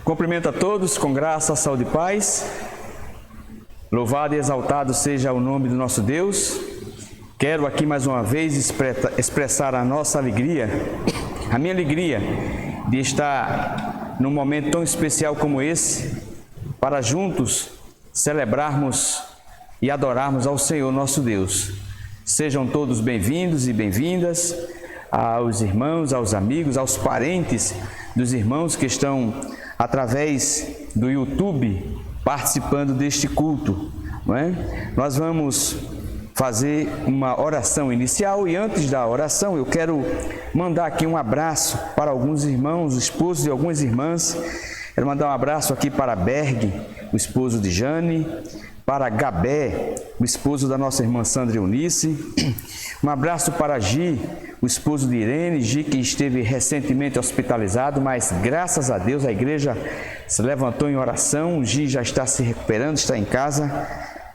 Cumprimento a todos com graça, saúde e paz. Louvado e exaltado seja o nome do nosso Deus. Quero aqui mais uma vez expressar a nossa alegria, a minha alegria de estar num momento tão especial como esse, para juntos celebrarmos e adorarmos ao Senhor nosso Deus. Sejam todos bem-vindos e bem-vindas, aos irmãos, aos amigos, aos parentes dos irmãos que estão através do YouTube participando deste culto, não é? Nós vamos fazer uma oração inicial e antes da oração eu quero mandar aqui um abraço para alguns irmãos, esposos de algumas irmãs. Quero mandar um abraço aqui para Berg, o esposo de Jane, para Gabé, o esposo da nossa irmã Sandra Eunice, um abraço para Gi, o esposo de Irene, Gi que esteve recentemente hospitalizado, mas graças a Deus a igreja se levantou em oração, Gi já está se recuperando, está em casa,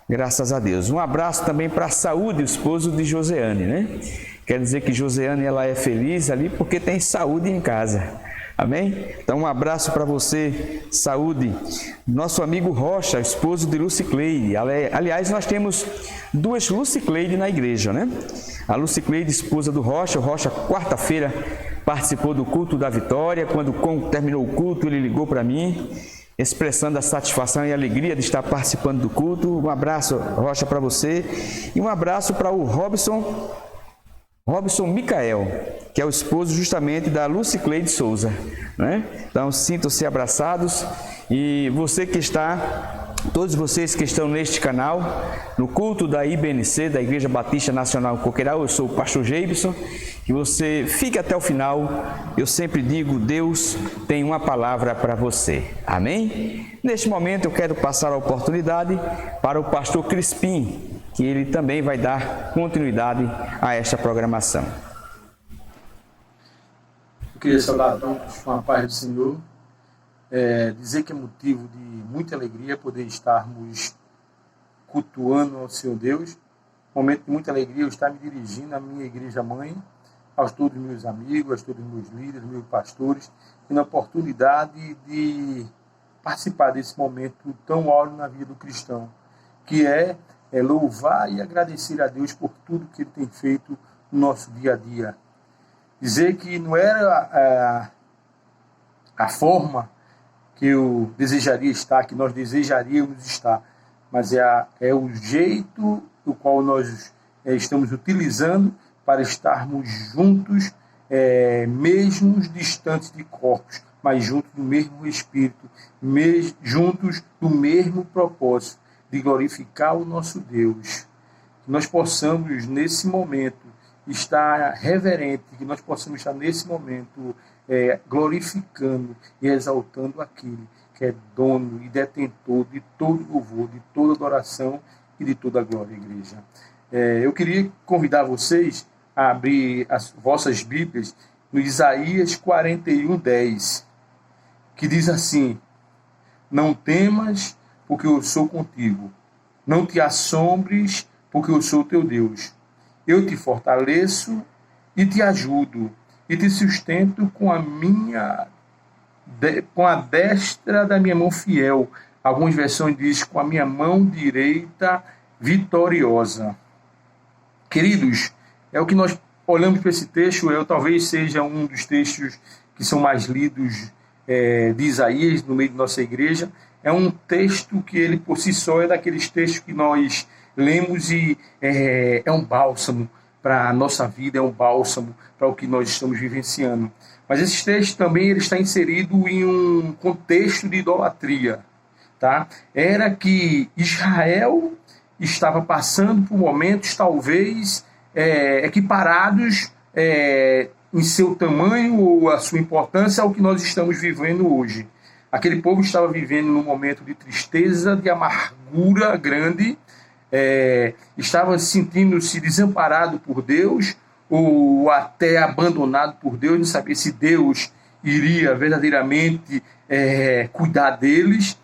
graças a Deus. Um abraço também para a Saúde, o esposo de Joseane, né? Quer dizer que Joseane ela é feliz ali porque tem saúde em casa. Amém? Então um abraço para você, Saúde. Nosso amigo Rocha, esposo de Lucicleide. Aliás, nós temos duas Lucicleide na igreja, né? A Lucicleide, esposa do Rocha. O Rocha, quarta-feira, participou do culto da vitória. Quando terminou o culto, ele ligou para mim, expressando a satisfação e a alegria de estar participando do culto. Um abraço, Rocha, para você. E um abraço para o Robson Micael, que é o esposo justamente da Lucicleide Souza, né? Então sintam-se abraçados e você que está, todos vocês que estão neste canal, no culto da IBNC, da Igreja Batista Nacional Coqueiral, eu sou o pastor Geibson, que você fique até o final. Eu sempre digo, Deus tem uma palavra para você, amém? Neste momento eu quero passar a oportunidade para o pastor Crispim, que ele também vai dar continuidade a esta programação. Eu queria saudar a todos com a paz do Senhor, dizer que é motivo de muita alegria poder estarmos cultuando ao Senhor Deus. Momento de muita alegria eu estar me dirigindo à minha igreja mãe, aos todos meus amigos, a todos meus líderes, meus pastores, tendo a oportunidade de participar desse momento tão áureo na vida do cristão, que é louvar e agradecer a Deus por tudo que Ele tem feito no nosso dia a dia. Dizer que não era a forma que eu desejaria estar, que nós desejaríamos estar, mas é o jeito do qual nós estamos utilizando para estarmos juntos, mesmo distantes de corpos, mas juntos do mesmo Espírito, juntos do mesmo propósito, de glorificar o nosso Deus. Que nós possamos, nesse momento, estar reverente, que nós possamos estar, nesse momento, glorificando e exaltando aquele que é dono e detentor de todo louvor, de toda adoração e de toda glória, igreja. Eu queria convidar vocês a abrir as vossas Bíblias no Isaías 41:10, que diz assim: não temas, porque eu sou contigo. Não te assombres, porque eu sou teu Deus. Eu te fortaleço e te ajudo, e te sustento com a destra da minha mão fiel. Algumas versões dizem com a minha mão direita vitoriosa. Queridos, é o que nós olhamos para esse texto, talvez seja um dos textos que são mais lidos de Isaías no meio da nossa igreja. É um texto que ele por si só é daqueles textos que nós lemos e é um bálsamo para a nossa vida, é um bálsamo para o que nós estamos vivenciando. Mas esse texto também ele está inserido em um contexto de idolatria. Tá? Era que Israel estava passando por momentos talvez equiparados em seu tamanho ou a sua importância ao que nós estamos vivendo hoje. Aquele povo estava vivendo num momento de tristeza, de amargura grande, estava sentindo-se desamparado por Deus ou até abandonado por Deus, não sabia se Deus iria verdadeiramente cuidar deles,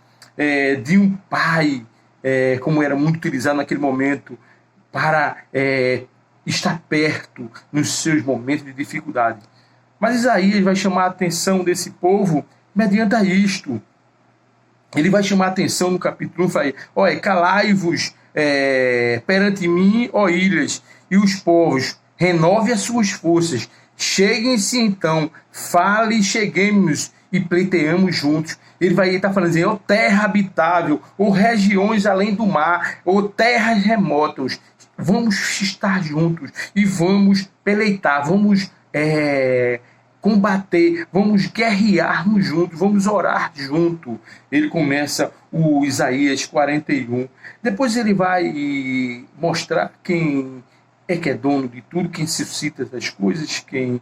de um pai, como era muito utilizado naquele momento, para estar perto nos seus momentos de dificuldade. Mas Isaías vai chamar a atenção desse povo mediante isto. ele vai chamar a atenção no capítulo 1, vai, olha, calai-vos perante mim, ó ilhas, e os povos, renove as suas forças, cheguem-se então, fale, cheguemos e pleiteamos juntos. Ele vai estar falando assim, ó terra habitável, ou regiões além do mar, ou terras remotas, vamos estar juntos e vamos peleitar, vamos combater, vamos guerrearmos juntos, vamos orar junto. Ele começa o Isaías 41. Depois ele vai mostrar quem é que é dono de tudo, quem suscita as coisas, quem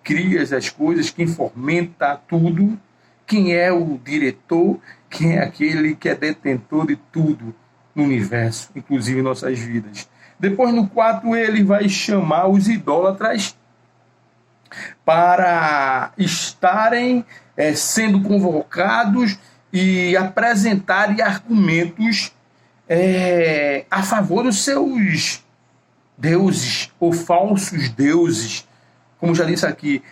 cria as coisas, quem fomenta tudo, quem é o diretor, quem é aquele que é detentor de tudo no universo, inclusive em nossas vidas. Depois, no 4, ele vai chamar os idólatras para estarem sendo convocados e apresentarem argumentos a favor dos seus deuses ou falsos deuses. Como já disse aqui,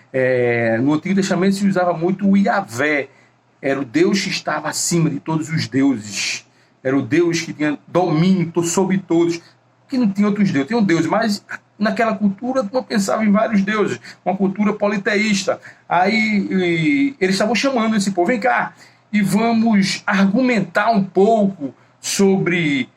no Antigo Testamento se usava muito o Yahvé, era o Deus que estava acima de todos os deuses, era o Deus que tinha domínio sobre todos, que não tinha outros deuses, tinha um Deus, mas naquela cultura não pensava em vários deuses, uma cultura politeísta. Aí eles estavam chamando esse povo, vem cá, e vamos argumentar um pouco sobre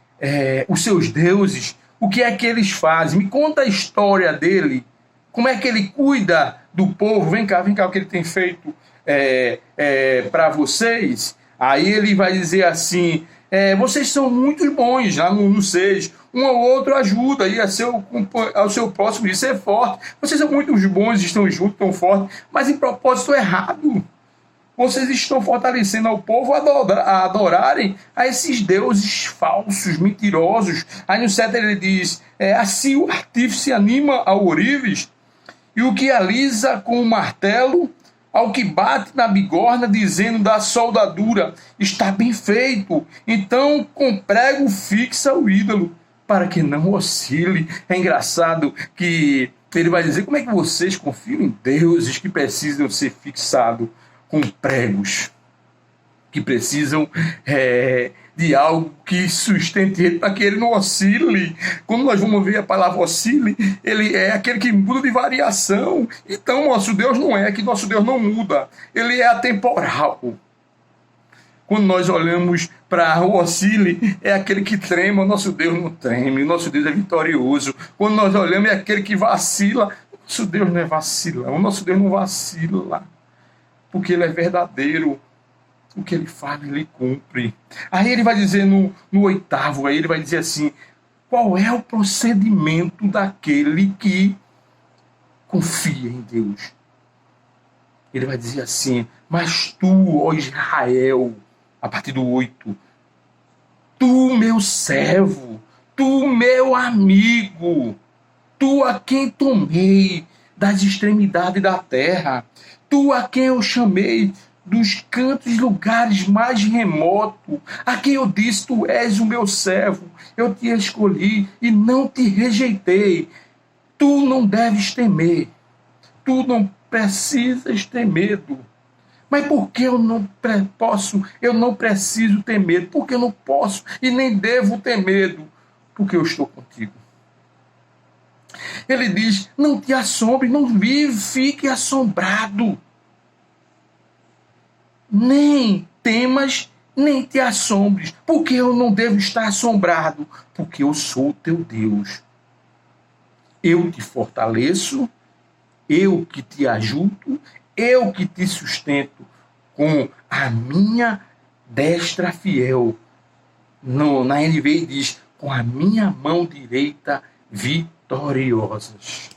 os seus deuses, o que é que eles fazem, me conta a história dele, como é que ele cuida do povo, vem cá, o que ele tem feito para vocês. Aí ele vai dizer assim, vocês são muito bons lá no 6, um ao outro ajuda e ao seu próximo de ser forte. Vocês são muito bons, estão juntos, estão fortes, mas em propósito errado. Vocês estão fortalecendo ao povo a adorarem a esses deuses falsos, mentirosos. Aí no 7 ele diz, assim o artífice anima ao ourives, e o que alisa com o martelo, ao que bate na bigorna, dizendo da soldadura, está bem feito, então com prego fixa o ídolo, para que não oscile. É engraçado que ele vai dizer, como é que vocês confiam em deuses que precisam ser fixados com pregos, que precisam de algo que sustente ele para que ele não oscile. Quando nós vamos ver a palavra oscile, ele é aquele que muda de variação. Então nosso Deus não é, que nosso Deus não muda, ele é atemporal. Quando nós olhamos para o oscile, é aquele que trema, o nosso Deus não treme, o nosso Deus é vitorioso. Quando nós olhamos, é aquele que vacila, o nosso Deus não é vacilão, o nosso Deus não vacila, porque ele é verdadeiro, o que ele fala, ele cumpre. Aí ele vai dizer no 8º, aí ele vai dizer assim, qual é o procedimento daquele que confia em Deus? Ele vai dizer assim, mas tu, ó Israel, a partir do 8, tu, meu servo, tu, meu amigo, tu a quem tomei das extremidades da terra, tu a quem eu chamei dos cantos, lugares mais remotos, a quem eu disse, tu és o meu servo, eu te escolhi e não te rejeitei. Tu não deves temer, tu não precisas ter medo. Mas por que eu não preciso ter medo? Porque eu não posso e nem devo ter medo, porque eu estou contigo. Ele diz, não te assombre, não fique assombrado. Nem temas, nem te assombres. Porque eu não devo estar assombrado? Porque eu sou o teu Deus. Eu te fortaleço, eu que te ajudo, eu que te sustento com a minha destra fiel. Na NVI diz, com a minha mão direita vitoriosas.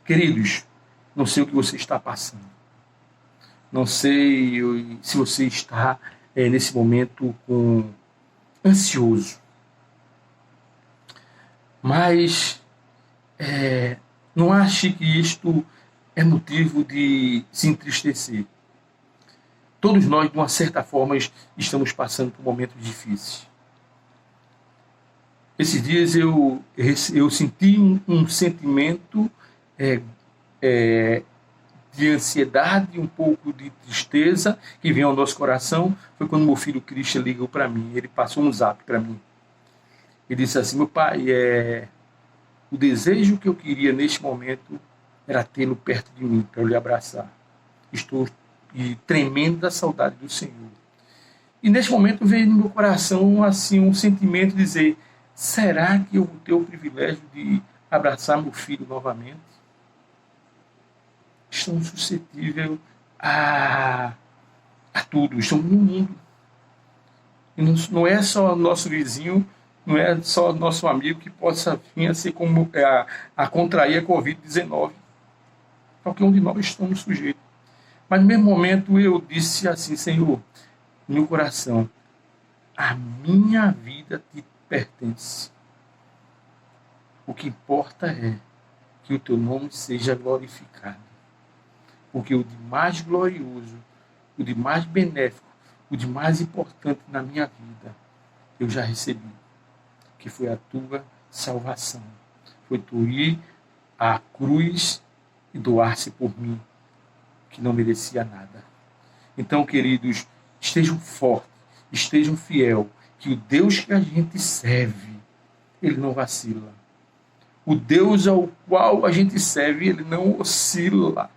Queridos, não sei o que você está passando. Não sei se você está nesse momento ansioso. Mas não ache que isto é motivo de se entristecer. Todos nós, de uma certa forma, estamos passando por momentos difíceis. Esses dias eu senti um sentimento de ansiedade, um pouco de tristeza que vem ao nosso coração, foi quando meu filho Christian ligou para mim. Ele passou um zap para mim. Ele disse assim: meu pai, o desejo que eu queria neste momento era tê-lo perto de mim, para eu lhe abraçar. Estou tremendo da saudade do Senhor. E neste momento veio no meu coração assim um sentimento de dizer: será que eu vou ter o privilégio de abraçar meu filho novamente? Estamos suscetíveis a tudo, estamos no mundo. E não é só nosso vizinho, não é só nosso amigo que possa vir a ser como a contrair a Covid-19. Qualquer um de nós estamos sujeitos. Mas no mesmo momento eu disse assim: Senhor, no meu coração, a minha vida te pertence. O que importa é que o teu nome seja glorificado. Porque o de mais glorioso, o de mais benéfico, o de mais importante na minha vida, eu já recebi. Que foi a tua salvação. Foi tu ir à cruz e doar-se por mim, que não merecia nada. Então, queridos, estejam fortes, estejam fiel, que o Deus que a gente serve, ele não vacila. O Deus ao qual a gente serve, ele não oscila.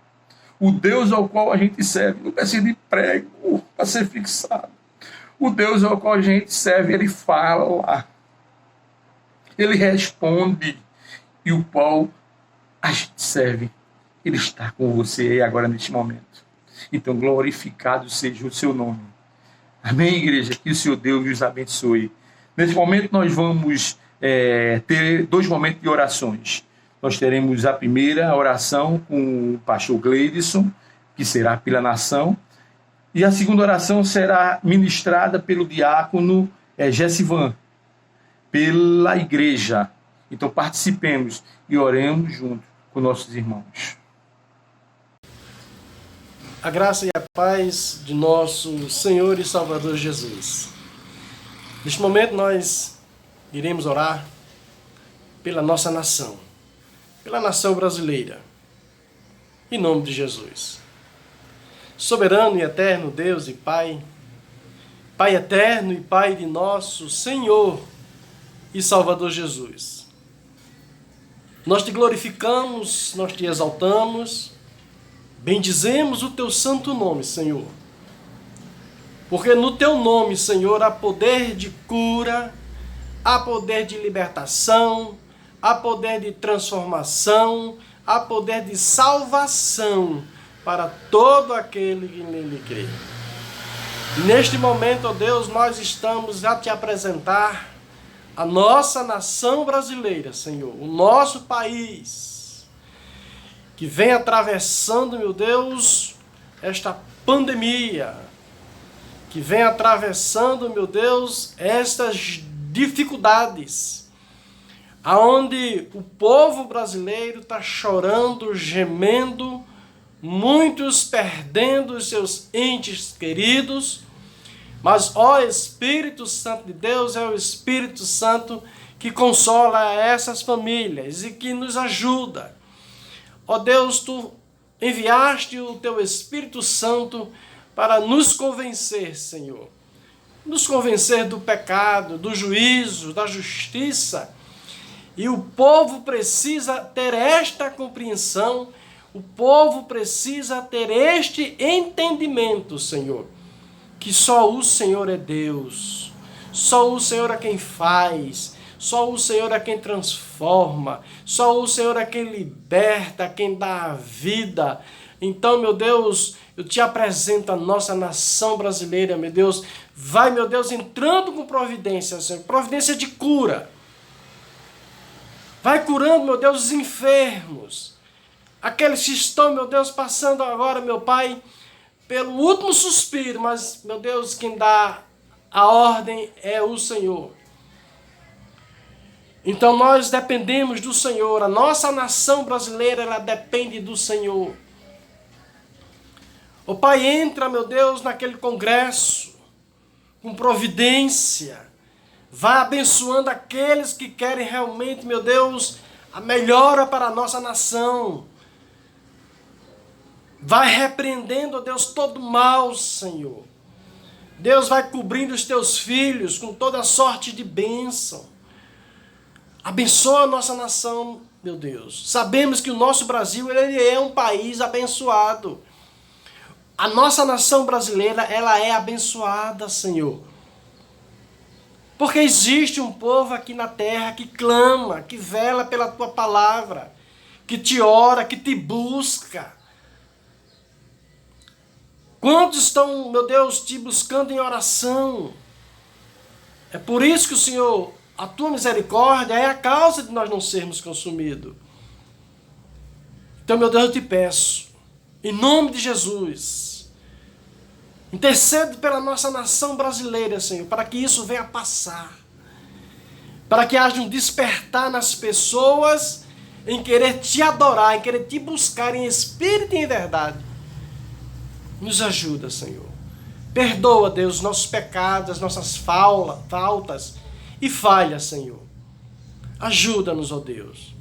O Deus ao qual a gente serve não precisa de prego para ser fixado. O Deus ao qual a gente serve, ele fala. Ele responde. E o qual a gente serve, ele está com você agora neste momento. Então, glorificado seja o seu nome. Amém, igreja? Que o Senhor Deus os abençoe. Nesse momento, nós vamos ter 2 momentos de orações. Nós teremos a primeira oração com o pastor Gleidson, que será pela nação. E a segunda oração será ministrada pelo diácono Gessivan, pela igreja. Então participemos e oremos junto com nossos irmãos. A graça e a paz de nosso Senhor e Salvador Jesus. Neste momento nós iremos orar pela nossa nação, pela nação brasileira, em nome de Jesus. Soberano e eterno Deus e Pai, Pai eterno e Pai de nosso Senhor e Salvador Jesus. Nós te glorificamos, nós te exaltamos, bendizemos o teu santo nome, Senhor. Porque no teu nome, Senhor, há poder de cura, há poder de libertação, há poder de transformação, há poder de salvação para todo aquele que nele crê. Neste momento, ó Deus, nós estamos a te apresentar a nossa nação brasileira, Senhor, o nosso país, que vem atravessando, meu Deus, esta pandemia, que vem atravessando, meu Deus, estas dificuldades, aonde o povo brasileiro está chorando, gemendo, muitos perdendo os seus entes queridos, mas, ó Espírito Santo de Deus, é o Espírito Santo que consola essas famílias e que nos ajuda. Ó Deus, tu enviaste o teu Espírito Santo para nos convencer, Senhor. Nos convencer do pecado, do juízo, da justiça. E o povo precisa ter esta compreensão, o povo precisa ter este entendimento, Senhor, que só o Senhor é Deus, só o Senhor é quem faz, só o Senhor é quem transforma, só o Senhor é quem liberta, quem dá a vida. Então, meu Deus, eu te apresento a nossa nação brasileira, meu Deus. Vai, meu Deus, entrando com providência, Senhor, providência de cura. Vai curando, meu Deus, os enfermos. Aqueles que estão, meu Deus, passando agora, meu Pai, pelo último suspiro, mas, meu Deus, quem dá a ordem é o Senhor. Então nós dependemos do Senhor, a nossa nação brasileira, ela depende do Senhor. O Pai, entra, meu Deus, naquele congresso, com providência, vai abençoando aqueles que querem realmente, meu Deus, a melhora para a nossa nação. Vai repreendendo, ó Deus, todo mal, Senhor. Deus vai cobrindo os teus filhos com toda sorte de bênção. Abençoa a nossa nação, meu Deus. Sabemos que o nosso Brasil, ele é um país abençoado. A nossa nação brasileira, ela é abençoada, Senhor. Porque existe um povo aqui na terra que clama, que vela pela tua palavra, que te ora, que te busca. Quantos estão, meu Deus, te buscando em oração? É por isso que o Senhor, a tua misericórdia é a causa de nós não sermos consumidos. Então, meu Deus, eu te peço, em nome de Jesus, intercede pela nossa nação brasileira, Senhor, para que isso venha a passar. Para que haja um despertar nas pessoas em querer te adorar, em querer te buscar em espírito e em verdade. Nos ajuda, Senhor. Perdoa, Deus, nossos pecados, as nossas faltas e falhas, Senhor. Ajuda-nos, ó Deus,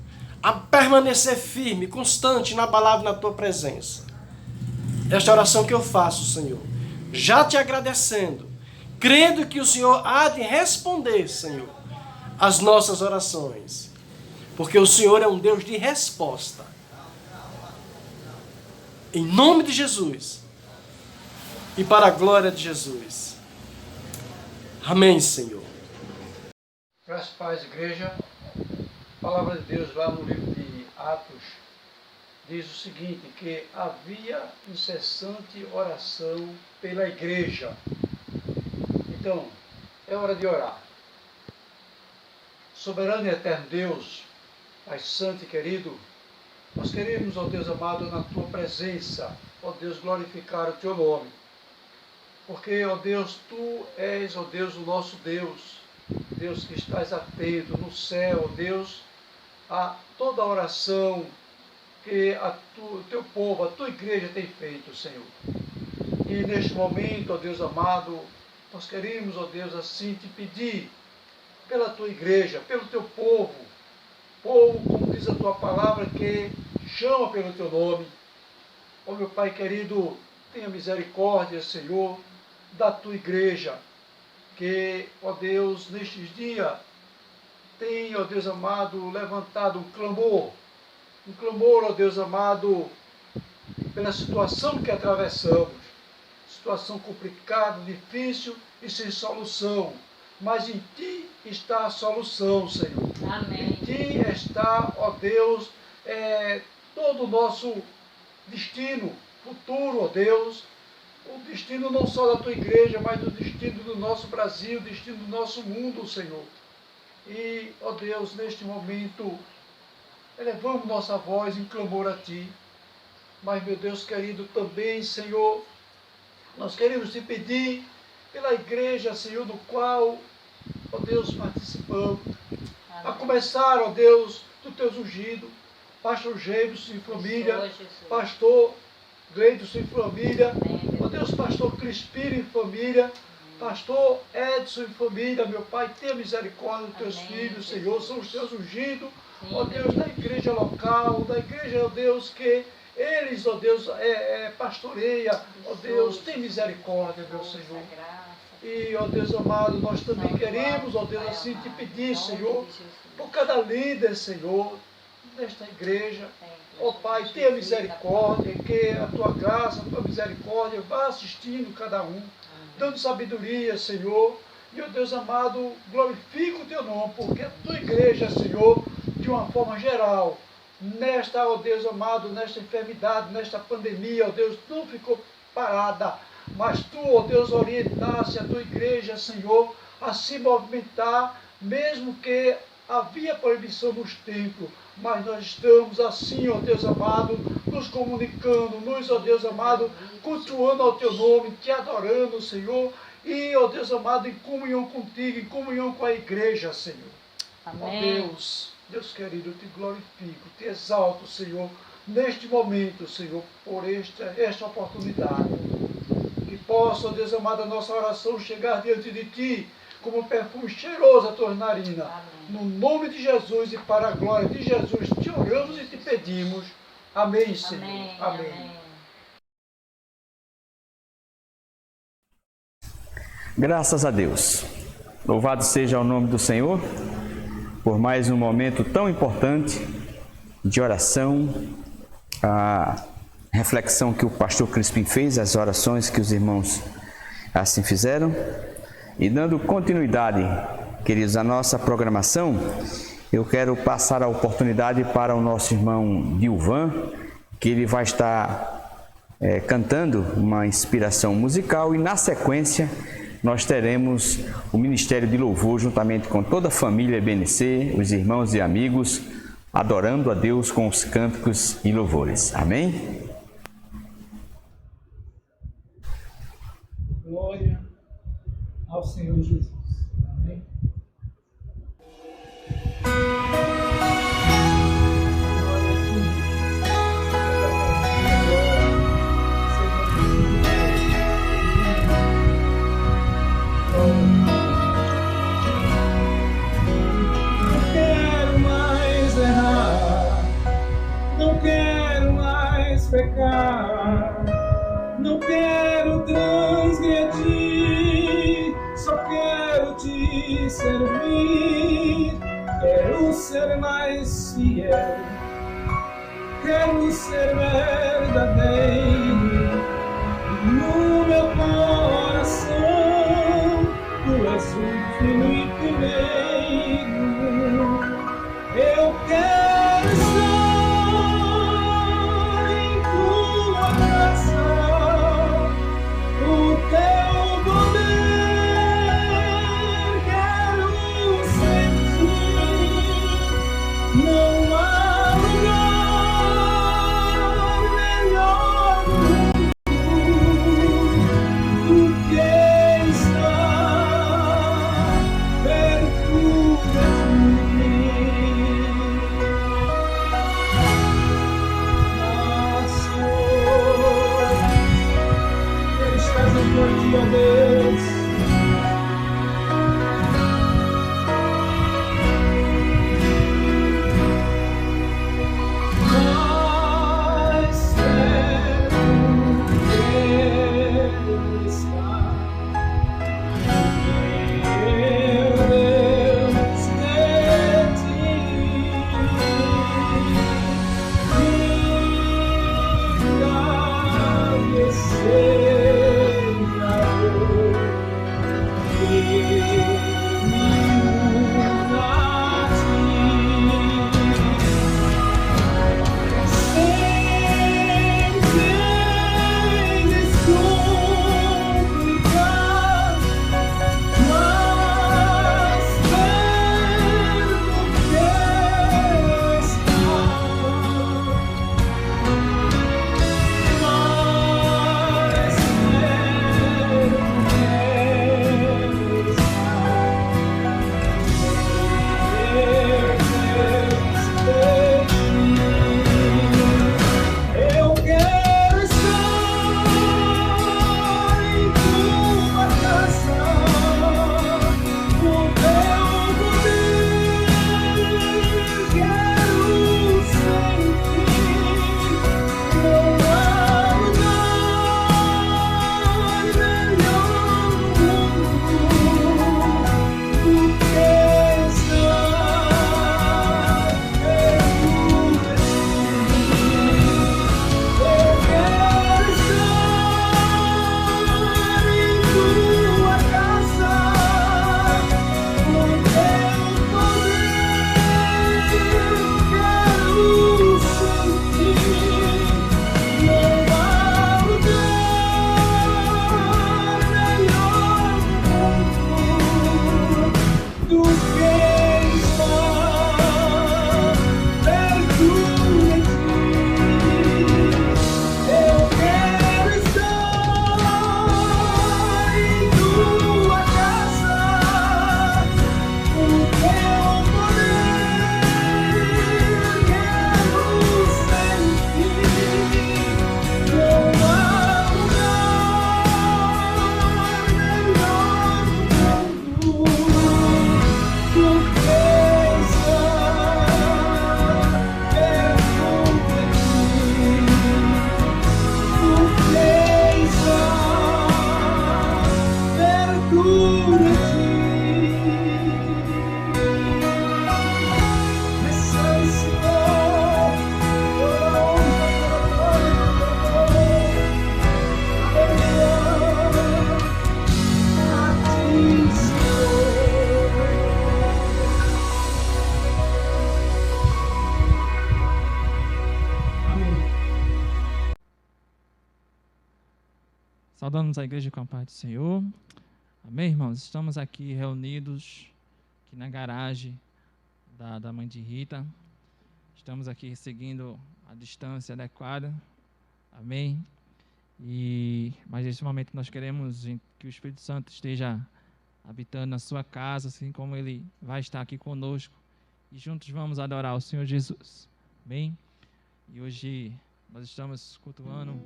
a permanecer firme, constante, inabalável na tua presença. Esta oração que eu faço, Senhor, já te agradecendo, crendo que o Senhor há de responder, Senhor, as nossas orações, porque o Senhor é um Deus de resposta. Em nome de Jesus e para a glória de Jesus. Amém, Senhor. Graças e paz, igreja. A palavra de Deus lá no livro de Atos diz o seguinte, que havia incessante oração pela igreja. Então, é hora de orar. Soberano e eterno Deus, Pai santo e querido, nós queremos, ó Deus amado, na tua presença, ó Deus, glorificar o teu nome. Porque, ó Deus, tu és, ó Deus, o nosso Deus, Deus que estás atento no céu, ó Deus, a toda oração que o teu povo, a tua igreja tem feito, Senhor. E neste momento, ó Deus amado, nós queremos, ó Deus, assim te pedir pela tua igreja, pelo teu povo, como diz a tua palavra, que chama pelo teu nome. Ó meu Pai querido, tenha misericórdia, Senhor, da tua igreja, que, ó Deus, nestes dias, tem, ó Deus amado, levantado um clamor, ó Deus amado, pela situação que atravessamos, situação complicada, difícil e sem solução, mas em Ti está a solução, Senhor. Amém. Em Ti está, ó Deus, todo o nosso destino futuro, ó Deus, o destino não só da Tua igreja, mas o destino do nosso Brasil, o destino do nosso mundo, Senhor. E, ó Deus, neste momento, elevamos nossa voz em clamor a Ti. Mas, meu Deus querido, também, Senhor, nós queremos Te pedir pela igreja, Senhor, do qual, ó Deus, participamos. Amém. A começar, ó Deus, do Teus ungidos, Pastor Jameson e família, Jesus. Pastor Gleidson e família, Amém. ó Deus, Pastor Crispino e família, Pastor Edson e família, meu Pai, tenha misericórdia dos Teus Amém, filhos, Jesus. Senhor, são os Teus ungidos, Sim, ó Deus, da igreja local, da igreja, ó Deus, que eles, ó Deus, pastoreia, ó Deus, tem misericórdia, meu Senhor. E, ó Deus amado, nós também queremos, ó Deus, assim te pedir, Senhor, por cada líder, Senhor, desta igreja, ó Pai, tenha misericórdia, que a Tua graça, a Tua misericórdia vá assistindo cada um, dando sabedoria, Senhor. E, ó Deus amado, glorifica o Teu nome, porque a Tua igreja, Senhor, de uma forma geral, nesta, ó Deus amado, nesta enfermidade, nesta pandemia, ó Deus, não ficou parada, mas Tu, ó Deus, orientasse a Tua igreja, Senhor, a se movimentar, mesmo que havia proibição nos templos, mas nós estamos assim, ó Deus amado, nos comunicando, ó Deus amado, cultuando ao Teu nome, Te adorando, Senhor, e, ó Deus amado, em comunhão contigo, em comunhão com a igreja, Senhor. Amém. Ó Deus querido, eu Te glorifico, Te exalto, Senhor, neste momento, Senhor, por esta oportunidade. Que possa, ó Deus amado, a nossa oração chegar diante de Ti, como um perfume cheiroso à Tua narina. Amém. No nome de Jesus e para a glória de Jesus, Te oramos e Te pedimos. Amém, Senhor. Amém. Amém. Amém. Graças a Deus. Louvado seja o nome do Senhor por mais um momento tão importante de oração, a reflexão que o pastor Crispim fez, as orações que os irmãos assim fizeram. E dando continuidade, queridos, à nossa programação, eu quero passar a oportunidade para o nosso irmão Dilvan, que ele vai estar cantando uma inspiração musical, e na sequência nós teremos o Ministério de Louvor juntamente com toda a família EBNC, os irmãos e amigos, adorando a Deus com os cânticos e louvores. Amém? Glória ao Senhor Jesus. Amém. Não quero mais errar, não quero mais pecar, não quero transgredir, só quero te servir. Quero ser mais fiel, quero ser verdadeiro. No meu coração tu és o último e primeiro. Eu quero estar em tua graça, o teu poder quero sentir. Não há lugar melhor no mundo do que estar perto de ti. Senhor, quero estar junto a ti, ó Deus. Saudamos a igreja com a paz do Senhor. Amém, irmãos? Estamos aqui reunidos aqui na garagem da mãe de Rita. Estamos aqui seguindo a distância adequada. Amém? Mas nesse momento nós queremos que o Espírito Santo esteja habitando na sua casa, assim como Ele vai estar aqui conosco. E juntos vamos adorar o Senhor Jesus. Amém? E hoje nós estamos cultuando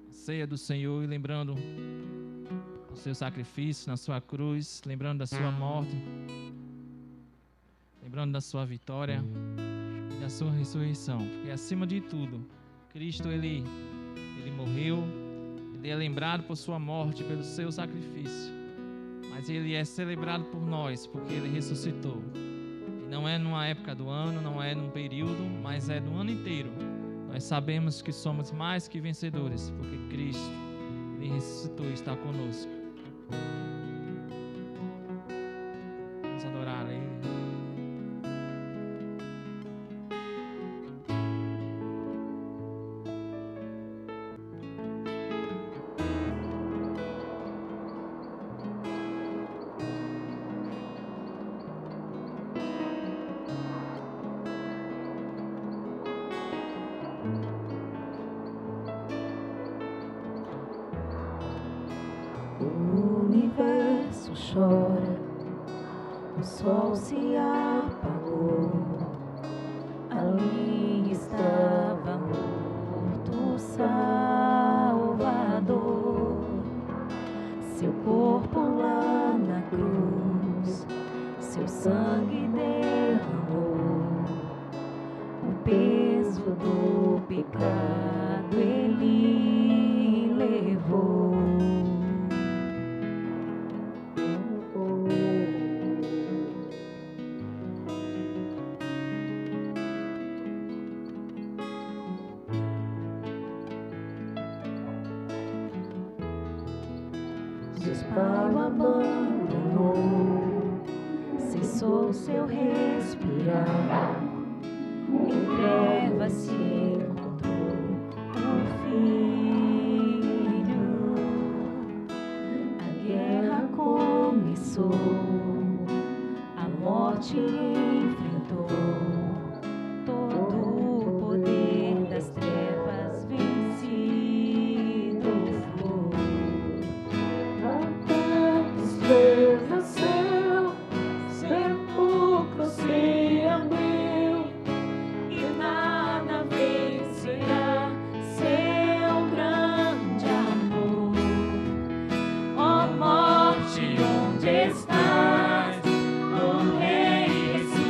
a ceia do Senhor e lembrando o seu sacrifício na sua cruz, lembrando da sua morte, lembrando da sua vitória e da sua ressurreição. Porque acima de tudo, Cristo, Ele morreu, Ele é lembrado por sua morte, pelo seu sacrifício, mas Ele é celebrado por nós, porque Ele ressuscitou. E não é numa época do ano, não é num período, mas é do ano inteiro. Nós sabemos que somos mais que vencedores, porque Cristo, Ele ressuscitou e está conosco. Vamos adorar a Ele. O universo chora, o sol se apagou, ali estava morto o Salvador, seu corpo lá na cruz, seu sangue derramou, o peso do pecado Ele levou. Deus Pai o abandonou, cessou seu respirar, em trevas se encontrou o Filho. A guerra começou, a morte enfrentou, todo o poder das trevas vencido foi. Deus nasceu, sepulcro se abriu, e nada vencerá seu grande amor. Ó morte, onde estás? O Rei ressuscitou.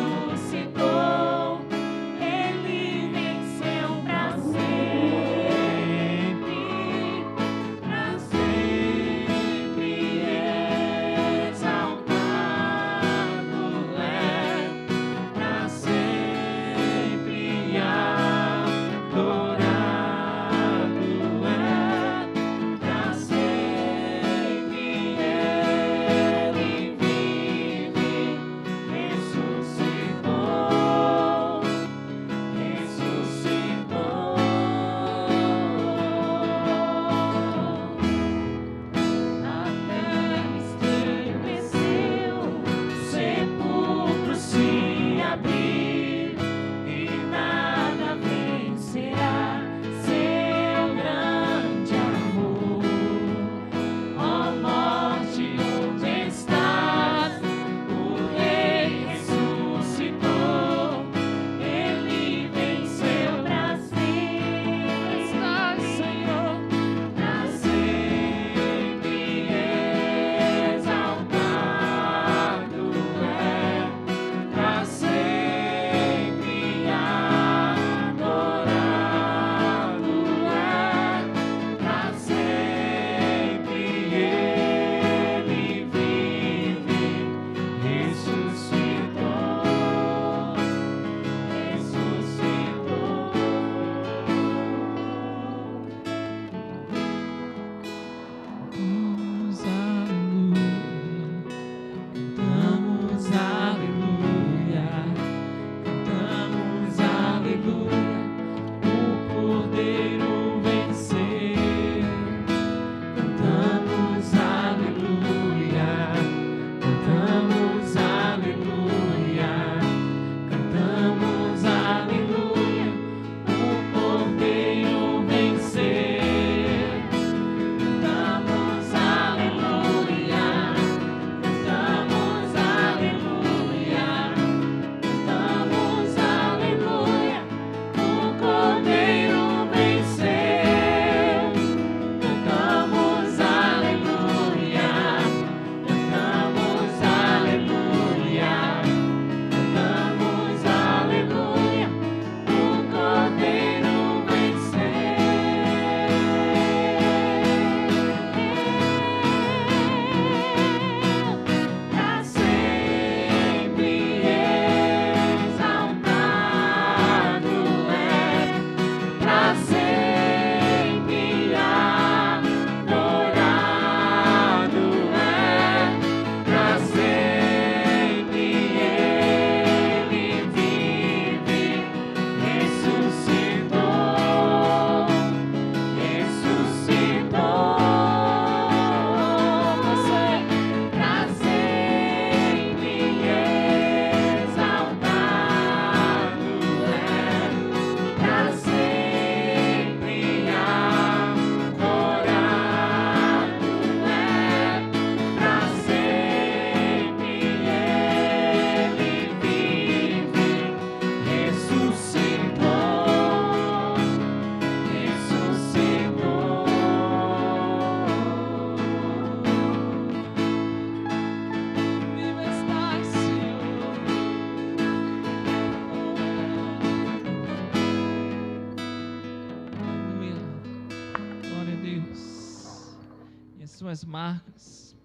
tuas marcas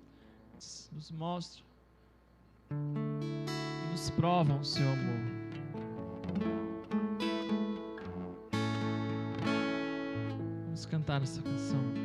nos mostram e nos provam o seu amor. Vamos cantar essa canção.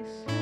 Posso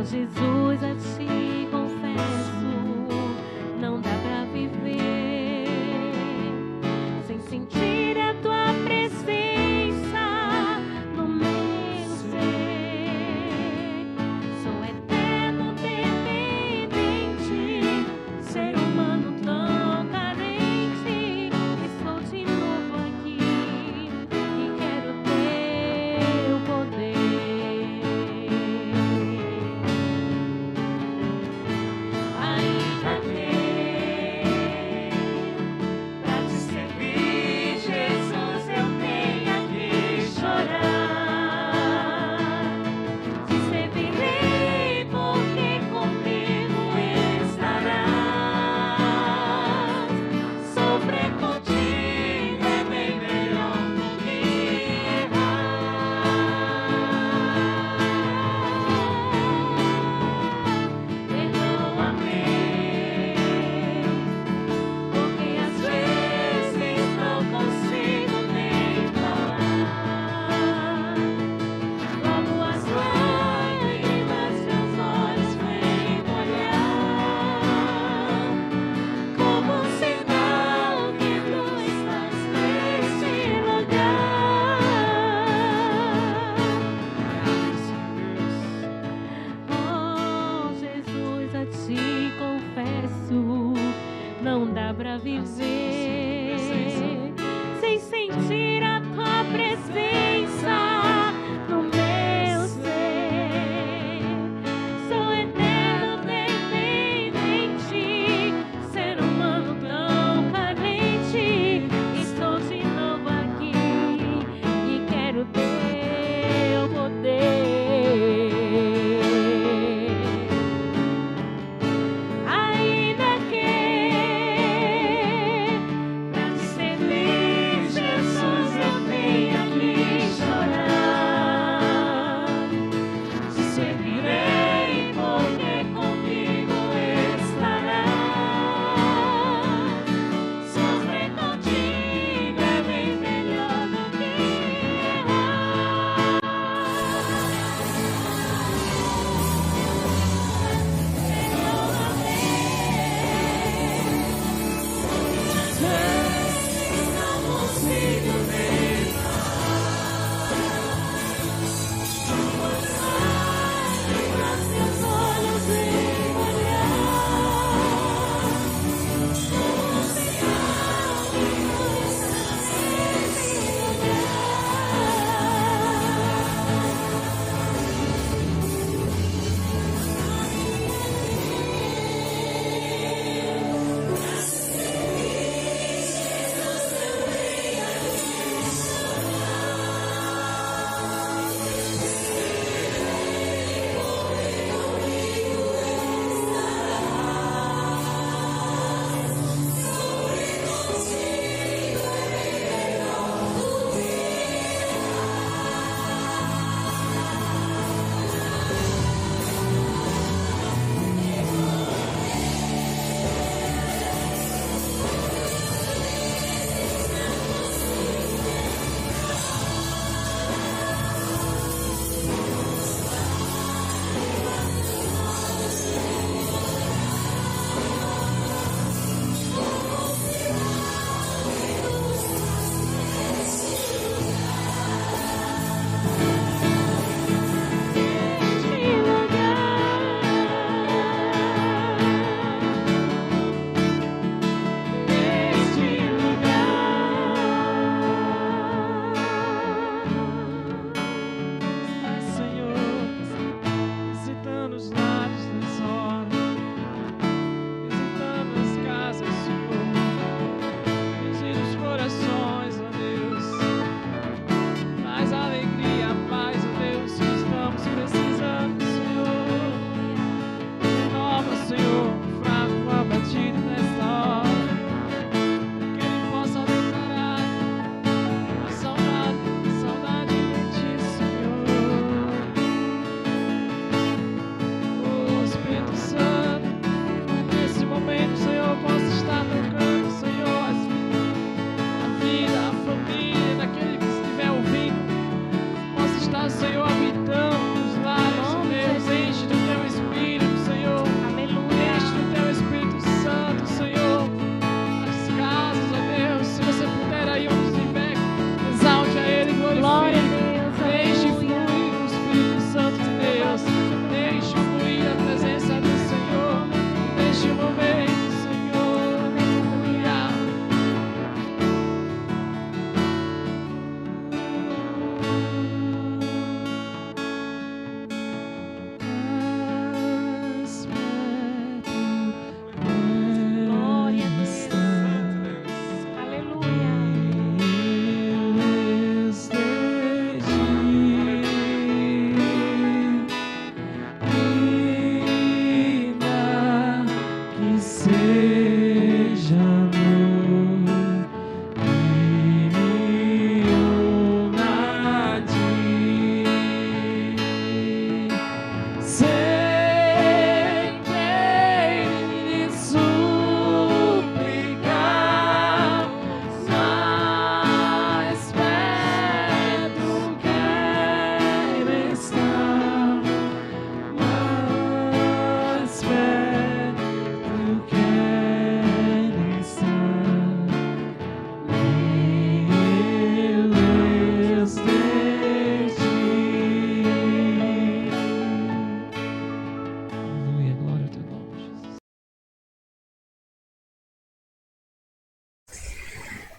Jesus, a ti confesso, não dá pra viver sem sentir a tua presença no meu ser. Sou eterno dependente, ser humano tão carente. Estou de novo aqui e quero teu poder.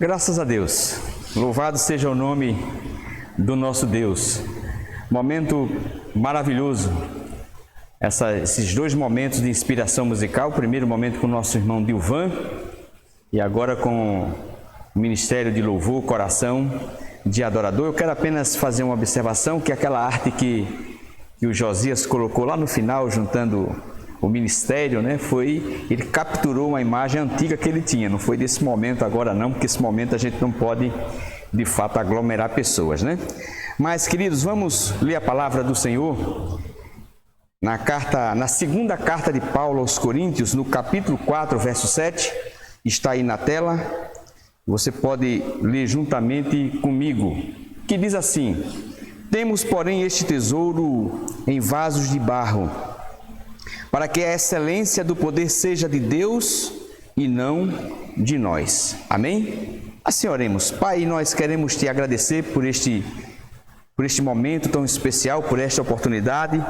Graças a Deus. Louvado seja o nome do nosso Deus. Momento maravilhoso. Esses dois momentos de inspiração musical. O primeiro momento com o nosso irmão Dilvan e agora com o Ministério de Louvor, Coração de Adorador. Eu quero apenas fazer uma observação, que aquela arte que o Josias colocou lá no final, juntando o ministério, né, ele capturou uma imagem antiga que ele tinha, não foi desse momento agora não, porque esse momento a gente não pode, de fato, aglomerar pessoas, né? Mas, queridos, vamos ler a palavra do Senhor na segunda carta de Paulo aos Coríntios, no capítulo 4, verso 7, está aí na tela, você pode ler juntamente comigo, que diz assim: temos, porém, este tesouro em vasos de barro, para que a excelência do poder seja de Deus e não de nós. Amém? Assim oremos. Pai, nós queremos te agradecer por este momento tão especial, por esta oportunidade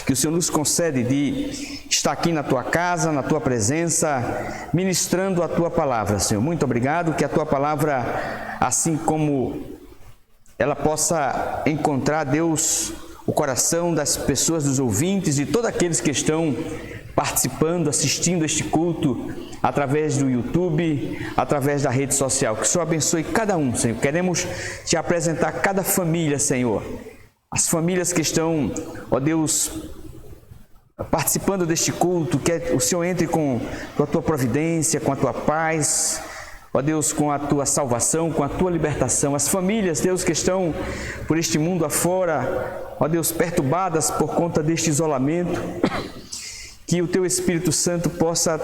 que o Senhor nos concede de estar aqui na tua casa, na tua presença, ministrando a tua palavra, Senhor. Muito obrigado, que a tua palavra, assim como ela possa encontrar, Deus, o coração das pessoas, dos ouvintes e todos aqueles que estão participando, assistindo este culto através do YouTube, através da rede social. Que o Senhor abençoe cada um, Senhor. Queremos te apresentar cada família, Senhor. As famílias que estão, ó Deus, participando deste culto, que o Senhor entre com a tua providência, com a tua paz, ó Deus, com a tua salvação, com a tua libertação. As famílias, Deus, que estão por este mundo afora, ó Deus, perturbadas por conta deste isolamento, que o teu Espírito Santo possa,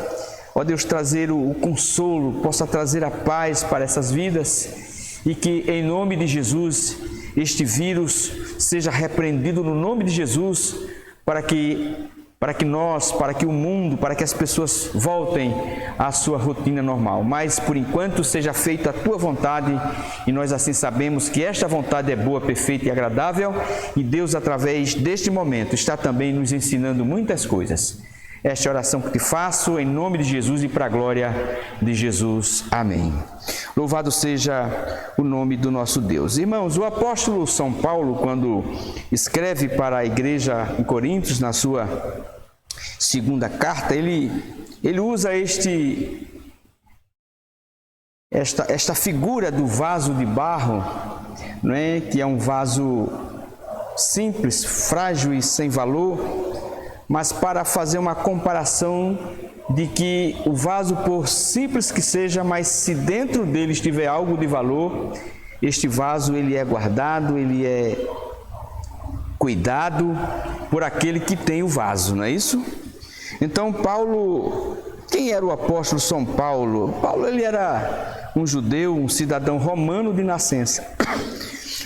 ó Deus, trazer o consolo, possa trazer a paz para essas vidas, e que em nome de Jesus este vírus seja repreendido no nome de Jesus, para que o mundo, para que as pessoas voltem à sua rotina normal. Mas, por enquanto, seja feita a tua vontade, e nós assim sabemos que esta vontade é boa, perfeita e agradável, e Deus, através deste momento, está também nos ensinando muitas coisas. Esta é a oração que te faço, em nome de Jesus e para a glória de Jesus. Amém. Louvado seja o nome do nosso Deus. Irmãos, o apóstolo São Paulo, quando escreve para a igreja em Coríntios, na sua segunda carta, ele usa esta figura do vaso de barro, não é? Que é um vaso simples, frágil e sem valor, mas para fazer uma comparação de que o vaso, por simples que seja, mas se dentro dele estiver algo de valor, este vaso ele é guardado, ele é cuidado por aquele que tem o vaso, não é isso? Então Paulo, quem era o apóstolo São Paulo? Paulo, ele era um judeu, um cidadão romano de nascença.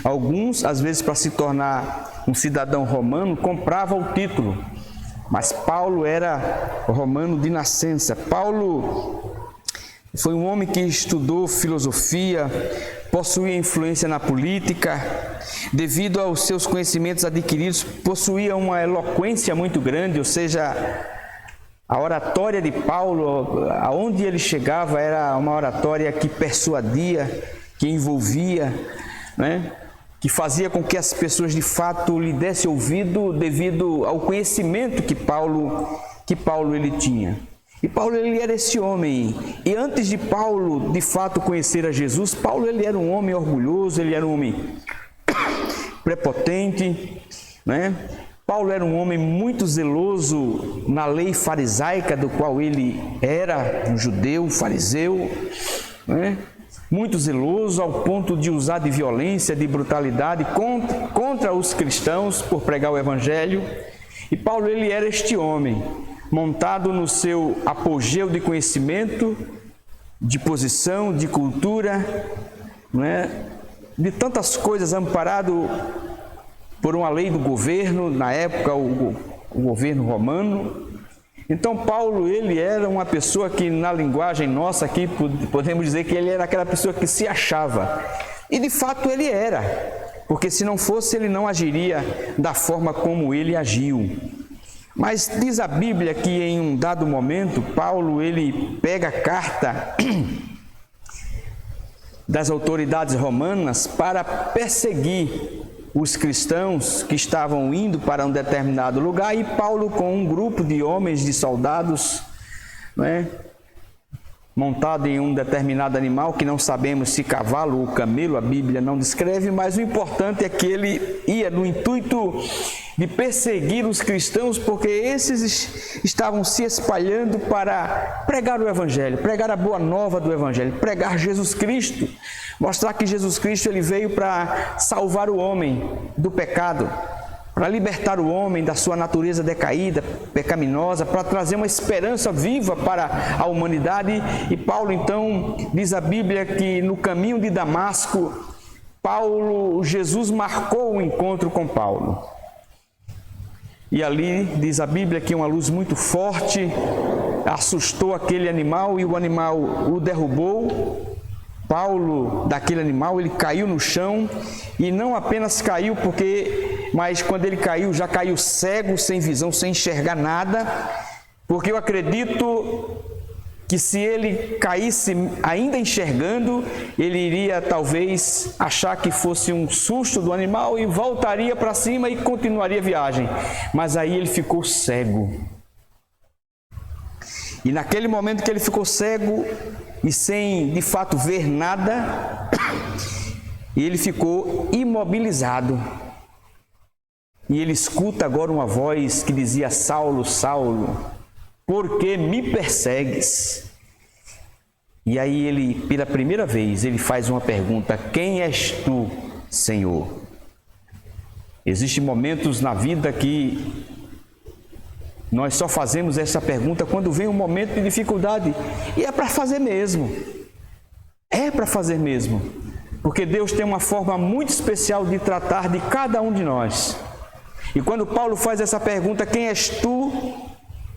Alguns, às vezes, para se tornar um cidadão romano, compravam o título. Mas Paulo era romano de nascença. Paulo foi um homem que estudou filosofia, possuía influência na política, devido aos seus conhecimentos adquiridos, possuía uma eloquência muito grande, ou seja, a oratória de Paulo, aonde ele chegava, era uma oratória que persuadia, que envolvia, né? Que fazia com que as pessoas de fato lhe dessem ouvido devido ao conhecimento que Paulo ele tinha. E Paulo, ele era esse homem. E antes de Paulo de fato conhecer a Jesus, Paulo, ele era um homem orgulhoso, ele era um homem prepotente, né? Paulo era um homem muito zeloso na lei farisaica, do qual ele era um judeu, fariseu, né? Muito zeloso ao ponto de usar de violência, de brutalidade contra os cristãos por pregar o evangelho. E Paulo, ele era este homem, montado no seu apogeu de conhecimento, de posição, de cultura, não é? De tantas coisas, amparado por uma lei do governo, na época o governo romano. Então Paulo, ele era uma pessoa que, na linguagem nossa aqui, podemos dizer que ele era aquela pessoa que se achava. E de fato ele era, porque se não fosse, ele não agiria da forma como ele agiu. Mas diz a Bíblia que em um dado momento, Paulo, ele pega a carta das autoridades romanas para perseguir os cristãos que estavam indo para um determinado lugar, e Paulo, com um grupo de homens, de soldados, montado em um determinado animal, que não sabemos se cavalo ou camelo, a Bíblia não descreve, mas o importante é que ele ia no intuito de perseguir os cristãos, porque esses estavam se espalhando para pregar o Evangelho, pregar a boa nova do Evangelho, pregar Jesus Cristo, mostrar que Jesus Cristo ele veio para salvar o homem do pecado, para libertar o homem da sua natureza decaída, pecaminosa, para trazer uma esperança viva para a humanidade. E Paulo, então, diz a Bíblia que no caminho de Damasco, Jesus marcou o encontro com Paulo. E ali, diz a Bíblia, que uma luz muito forte assustou aquele animal e o animal o derrubou. Paulo, daquele animal, ele caiu no chão, e não apenas caiu mas quando ele caiu, já caiu cego, sem visão, sem enxergar nada, porque eu acredito que se ele caísse ainda enxergando, ele iria talvez achar que fosse um susto do animal e voltaria para cima e continuaria a viagem, mas aí ele ficou cego. E naquele momento que ele ficou cego e sem de fato ver nada, ele ficou imobilizado. E ele escuta agora uma voz que dizia: Saulo, Saulo, por que me persegues? E aí ele, pela primeira vez, ele faz uma pergunta: quem és tu, Senhor? Existem momentos na vida que nós só fazemos essa pergunta quando vem um momento de dificuldade. E é para fazer mesmo. É para fazer mesmo. Porque Deus tem uma forma muito especial de tratar de cada um de nós. E quando Paulo faz essa pergunta: quem és tu,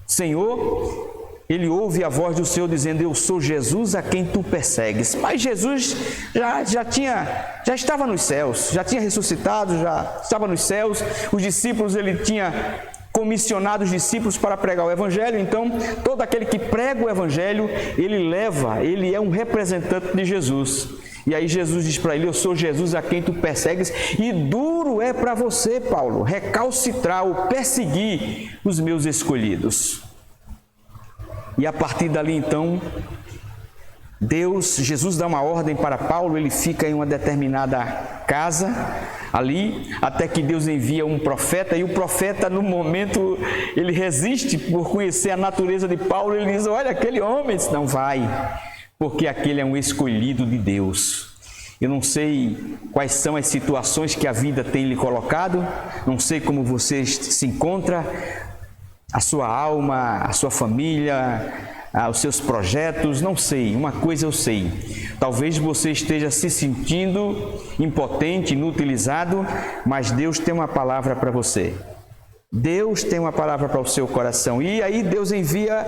Senhor? Ele ouve a voz do Senhor dizendo: eu sou Jesus a quem tu persegues. Mas Jesus já estava nos céus, já tinha ressuscitado, já estava nos céus. Os discípulos, ele tinha comissionado os discípulos para pregar o Evangelho. Então, todo aquele que prega o Evangelho, ele é um representante de Jesus. E aí Jesus diz para ele: eu sou Jesus a quem tu persegues, e duro é para você, Paulo, recalcitrar ou perseguir os meus escolhidos. E a partir dali, então, Jesus dá uma ordem para Paulo, ele fica em uma determinada casa ali, até que Deus envia um profeta, e o profeta, no momento, ele resiste por conhecer a natureza de Paulo. Ele diz: olha, aquele homem, diz, não vai, porque aquele é um escolhido de Deus. Eu não sei quais são as situações que a vida tem lhe colocado, não sei como você se encontra, a sua alma, a sua família, os seus projetos, não sei. Uma coisa eu sei: talvez você esteja se sentindo impotente, inutilizado, mas Deus tem uma palavra para você. Deus tem uma palavra para o seu coração. E aí Deus envia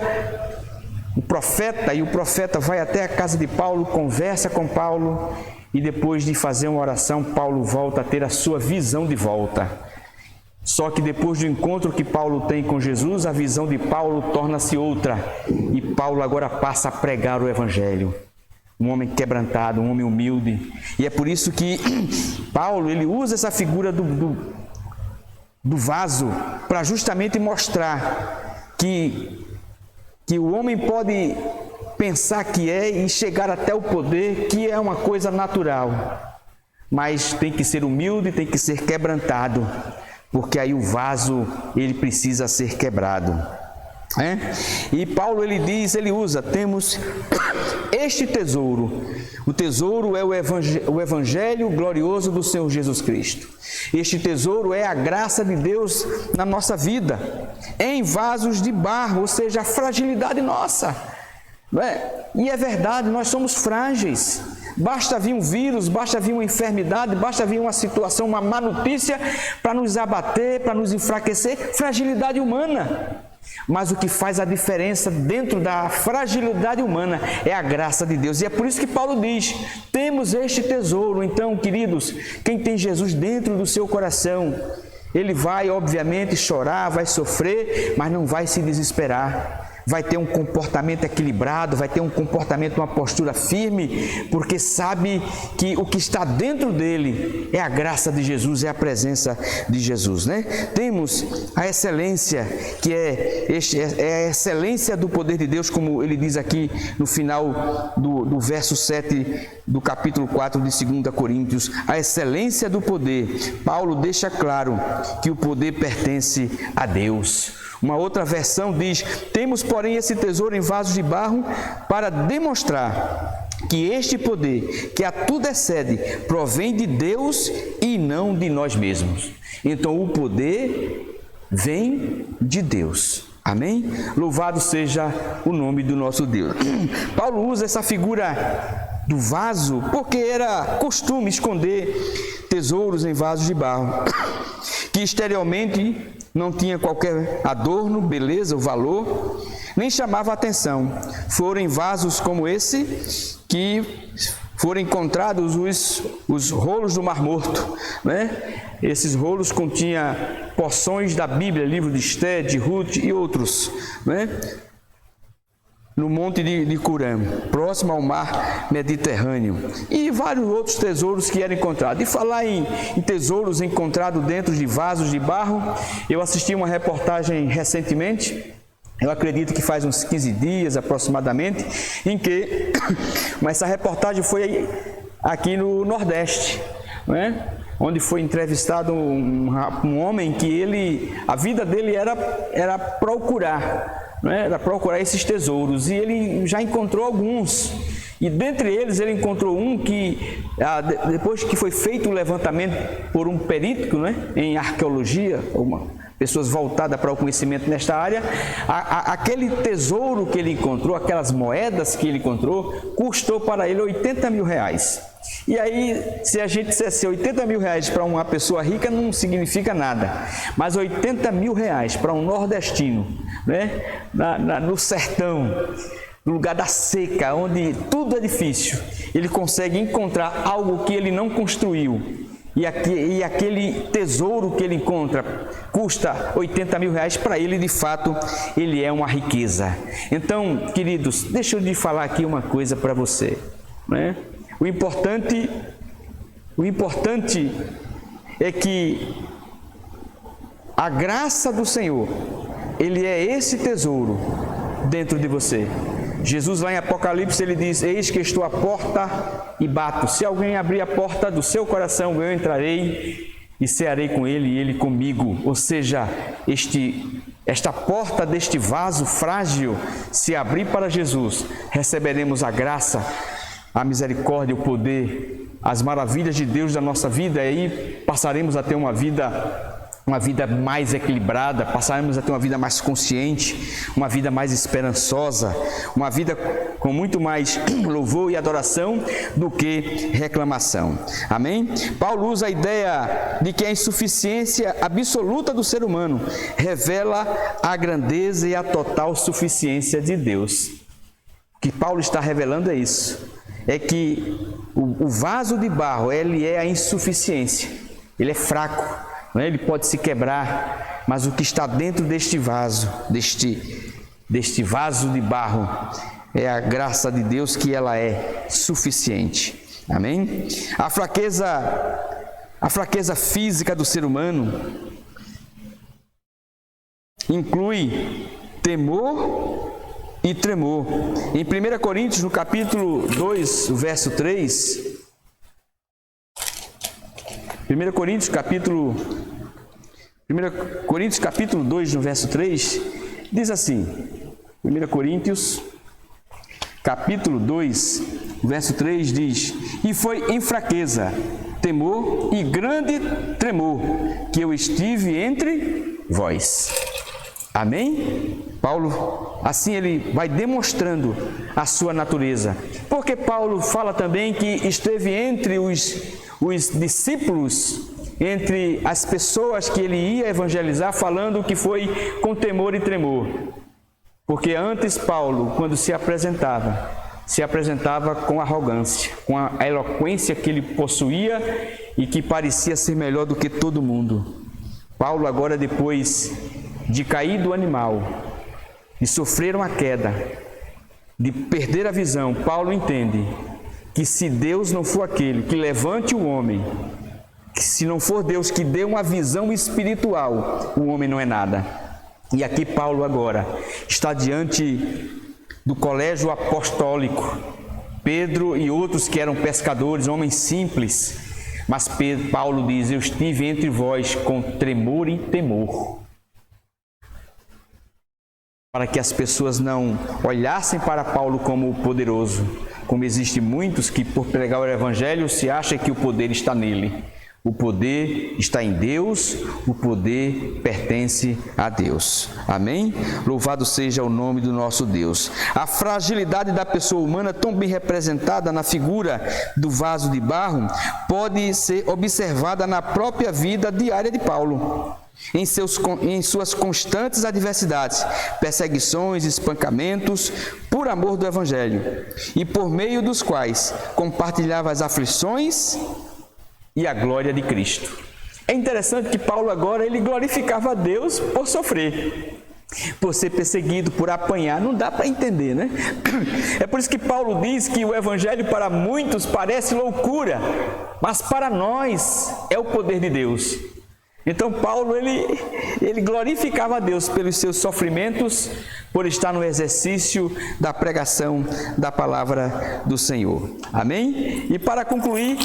o profeta, e o profeta vai até a casa de Paulo, conversa com Paulo, e depois de fazer uma oração, Paulo volta a ter a sua visão de volta. Só que depois do encontro que Paulo tem com Jesus, a visão de Paulo torna-se outra, e Paulo agora passa a pregar o Evangelho. Um homem quebrantado, um homem humilde. E é por isso que Paulo, ele usa essa figura do vaso para justamente mostrar que o homem pode pensar que é e chegar até o poder, que é uma coisa natural, mas tem que ser humilde, tem que ser quebrantado, porque aí o vaso, ele precisa ser quebrado. E Paulo, ele usa, temos este tesouro. O tesouro é o Evangelho glorioso do Senhor Jesus Cristo. Este tesouro é a graça de Deus na nossa vida, em vasos de barro, ou seja, a fragilidade nossa. E é verdade, nós somos frágeis. Basta vir um vírus, basta vir uma enfermidade, basta vir uma situação, uma má notícia para nos abater, para nos enfraquecer. Fragilidade humana. Mas o que faz a diferença dentro da fragilidade humana é a graça de Deus. E é por isso que Paulo diz: temos este tesouro. Então, queridos, quem tem Jesus dentro do seu coração, ele vai obviamente chorar, vai sofrer, mas não vai se desesperar. vai ter um comportamento equilibrado, vai ter um comportamento, uma postura firme, porque sabe que o que está dentro dele é a graça de Jesus, é a presença de Jesus, né? Temos a excelência, que é a excelência do poder de Deus, como ele diz aqui no final do verso 7 do capítulo 4 de 2 Coríntios, a excelência do poder. Paulo deixa claro que o poder pertence a Deus. Uma outra versão diz: temos, porém, esse tesouro em vasos de barro para demonstrar que este poder, que a tudo excede, provém de Deus e não de nós mesmos. Então o poder vem de Deus. Amém? Louvado seja o nome do nosso Deus. Paulo usa essa figura do vaso porque era costume esconder tesouros em vasos de barro, que exteriormente não tinha qualquer adorno, beleza ou valor, nem chamava atenção. Foram em vasos como esse que foram encontrados os rolos do Mar Morto, né? Esses rolos continham porções da Bíblia, livro de Esté, de Ruth e outros, né? No monte de Curã, próximo ao mar Mediterrâneo, e vários outros tesouros que eram encontrados. E falar em tesouros encontrados dentro de vasos de barro, eu assisti uma reportagem recentemente, eu acredito que faz uns 15 dias aproximadamente, em que essa reportagem foi aqui no Nordeste, né? Onde foi entrevistado um homem que a vida dele era procurar, né? Era procurar esses tesouros, e ele já encontrou alguns, e dentre eles ele encontrou um que, depois que foi feito o levantamento por um perito, né, em arqueologia, pessoas voltadas para o conhecimento nesta área, aquele tesouro que ele encontrou, aquelas moedas que ele encontrou, custou para ele 80 mil reais. E aí, se a gente dissesse 80 mil reais para uma pessoa rica não significa nada, mas 80 mil reais para um nordestino, né, no sertão, no lugar da seca, onde tudo é difícil, ele consegue encontrar algo que ele não construiu. E aquele tesouro que ele encontra custa 80 mil reais, para ele, de fato, ele é uma riqueza. Então, queridos, deixa eu lhe falar aqui uma coisa para você, né? O importante é que a graça do Senhor, ele é esse tesouro dentro de você. Jesus, lá em Apocalipse, ele diz: eis que estou à porta e bato. Se alguém abrir a porta do seu coração, eu entrarei e cearei com ele e ele comigo. Ou seja, esta porta deste vaso frágil, se abrir para Jesus, receberemos a graça, a misericórdia, o poder, as maravilhas de Deus da nossa vida, e aí passaremos a ter uma vida mais equilibrada, passaremos a ter uma vida mais consciente, uma vida mais esperançosa, uma vida com muito mais louvor e adoração do que reclamação. Amém? Paulo usa a ideia de que a insuficiência absoluta do ser humano revela a grandeza e a total suficiência de Deus. O que Paulo está revelando é isso, é que o vaso de barro, ele é a insuficiência, ele é fraco, ele pode se quebrar, mas o que está dentro deste vaso, deste vaso de barro, é a graça de Deus, que ela é suficiente. Amém? A fraqueza física do ser humano inclui temor e tremor. Em 1 Coríntios, no capítulo 2, verso 3, 1 Coríntios capítulo 2, no verso 3, diz assim, 1 Coríntios capítulo 2, verso 3 diz: e foi em fraqueza, temor e grande tremor que eu estive entre vós. Amém? Paulo, assim ele vai demonstrando a sua natureza, porque Paulo fala também que esteve entre os discípulos, entre as pessoas que ele ia evangelizar, falando que foi com temor e tremor. Porque antes Paulo, quando se apresentava com arrogância, com a eloquência que ele possuía e que parecia ser melhor do que todo mundo. Paulo agora, depois de cair do animal, de sofrer uma queda, de perder a visão, Paulo entende que se Deus não for aquele que levante o homem, que se não for Deus que dê uma visão espiritual, o homem não é nada. E aqui Paulo agora está diante do colégio apostólico, Pedro e outros que eram pescadores, homens simples, mas Paulo diz: eu estive entre vós com tremor e temor, para que as pessoas não olhassem para Paulo como poderoso, como existem muitos que por pregar o evangelho se acham que o poder está nele. O poder está em Deus, o poder pertence a Deus. Amém? Louvado seja o nome do nosso Deus. A fragilidade da pessoa humana, tão bem representada na figura do vaso de barro, pode ser observada na própria vida diária de Paulo. Em suas constantes adversidades, perseguições, espancamentos, por amor do Evangelho, e por meio dos quais compartilhava as aflições e a glória de Cristo. É interessante que Paulo agora, ele glorificava a Deus por sofrer, por ser perseguido, por apanhar. Não dá para entender, né? É por isso que Paulo diz que o Evangelho para muitos parece loucura, mas para nós é o poder de Deus. Então Paulo, ele glorificava a Deus pelos seus sofrimentos, por estar no exercício da pregação da palavra do Senhor. Amém? E para concluir,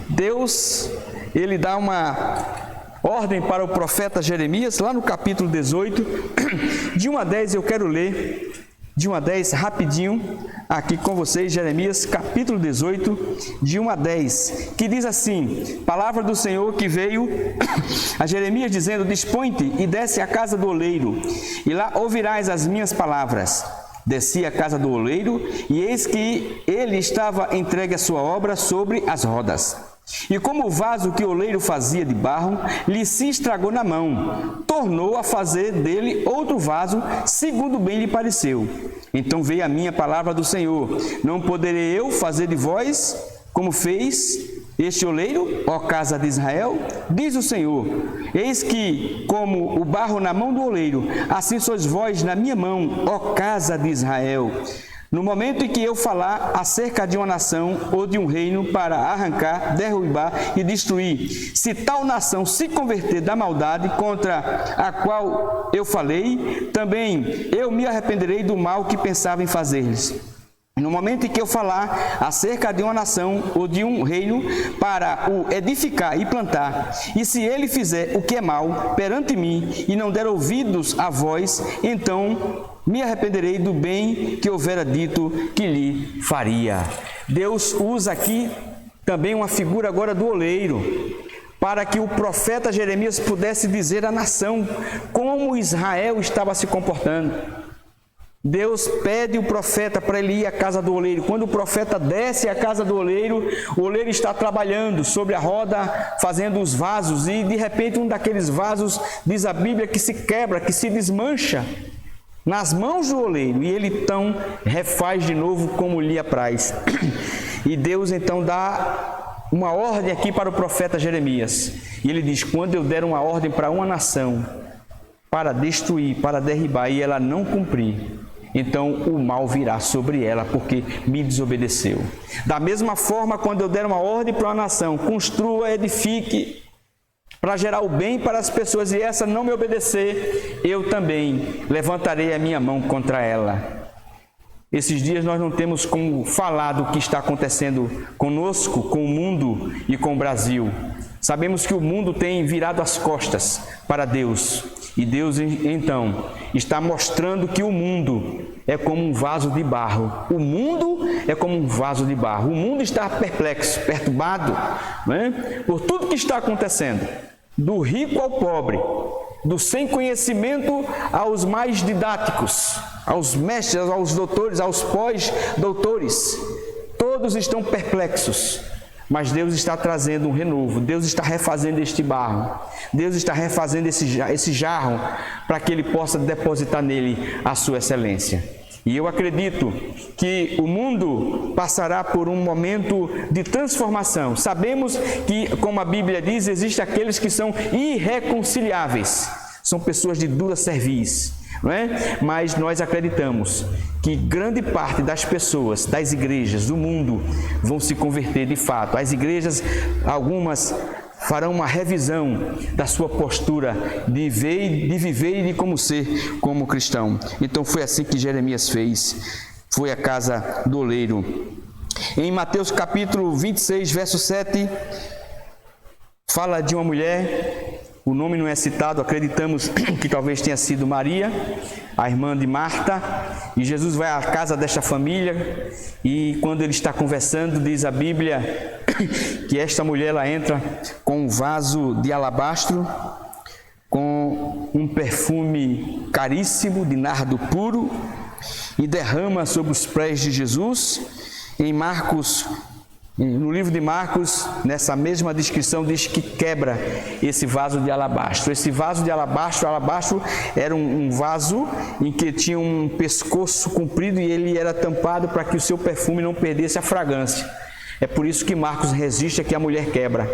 Deus, ele dá uma ordem para o profeta Jeremias, lá no capítulo 18, de 1 a 10, eu quero ler, de 1 a 10, rapidinho, aqui com vocês, Jeremias, capítulo 18, de 1 a 10, que diz assim: palavra do Senhor que veio a Jeremias dizendo: dispõe-te e desce à casa do oleiro, e lá ouvirás as minhas palavras. Desci à casa do oleiro, e eis que ele estava entregue a sua obra sobre as rodas. E como o vaso que o oleiro fazia de barro lhe se estragou na mão, tornou a fazer dele outro vaso, segundo bem lhe pareceu. Então veio a minha palavra do Senhor: não poderei eu fazer de vós como fez este oleiro, ó casa de Israel? Diz o Senhor: eis que, como o barro na mão do oleiro, assim sois vós na minha mão, ó casa de Israel. No momento em que eu falar acerca de uma nação ou de um reino para arrancar, derrubar e destruir, se tal nação se converter da maldade contra a qual eu falei, também eu me arrependerei do mal que pensava em fazer-lhes. No momento em que eu falar acerca de uma nação ou de um reino para o edificar e plantar, e se ele fizer o que é mal perante mim e não der ouvidos a vós, então me arrependerei do bem que houvera dito que lhe faria. Deus usa aqui também uma figura agora do oleiro, para que o profeta Jeremias pudesse dizer à nação como Israel estava se comportando. Deus pede o profeta para ele ir à casa do oleiro. Quando o profeta desce à casa do oleiro, o oleiro está trabalhando sobre a roda, fazendo os vasos, e de repente um daqueles vasos, diz a Bíblia, que se quebra, que se desmancha nas mãos do oleiro, e ele então refaz de novo como lhe apraz. E Deus então dá uma ordem aqui para o profeta Jeremias, e ele diz: quando eu der uma ordem para uma nação, para destruir, para derribar, e ela não cumprir, então o mal virá sobre ela, porque me desobedeceu. Da mesma forma, quando eu der uma ordem para uma nação, construa, edifique, para gerar o bem para as pessoas, e essa não me obedecer, eu também levantarei a minha mão contra ela. Esses dias nós não temos como falar do que está acontecendo conosco, com o mundo e com o Brasil. Sabemos que o mundo tem virado as costas para Deus, e Deus então está mostrando que o mundo é como um vaso de barro. O mundo é como um vaso de barro. O mundo está perplexo, perturbado, né, por tudo que está acontecendo, do rico ao pobre, do sem conhecimento aos mais didáticos, aos mestres, aos doutores, aos pós-doutores. Todos estão perplexos. Mas Deus está trazendo um renovo, Deus está refazendo este barro, Deus está refazendo esse jarro, para que Ele possa depositar nele a sua excelência. E eu acredito que o mundo passará por um momento de transformação. Sabemos que, como a Bíblia diz, existem aqueles que são irreconciliáveis. São pessoas de dura cerviz, não é? Mas nós acreditamos que grande parte das pessoas, das igrejas do mundo, vão se converter de fato. As igrejas, algumas, farão uma revisão da sua postura de viver e de como ser como cristão. Então foi assim que Jeremias fez, foi a casa do oleiro. Em Mateus capítulo 26, verso 7, fala de uma mulher, o nome não é citado, acreditamos que talvez tenha sido Maria, a irmã de Marta, e Jesus vai à casa desta família, e quando ele está conversando, diz a Bíblia que esta mulher ela entra com um vaso de alabastro, com um perfume caríssimo de nardo puro, e derrama sobre os pés de Jesus. Em Marcos, no livro de Marcos, nessa mesma descrição, diz que quebra esse vaso de alabastro. Esse vaso de alabastro era um vaso em que tinha um pescoço comprido e ele era tampado para que o seu perfume não perdesse a fragrância. É por isso que Marcos resiste a que a mulher quebra.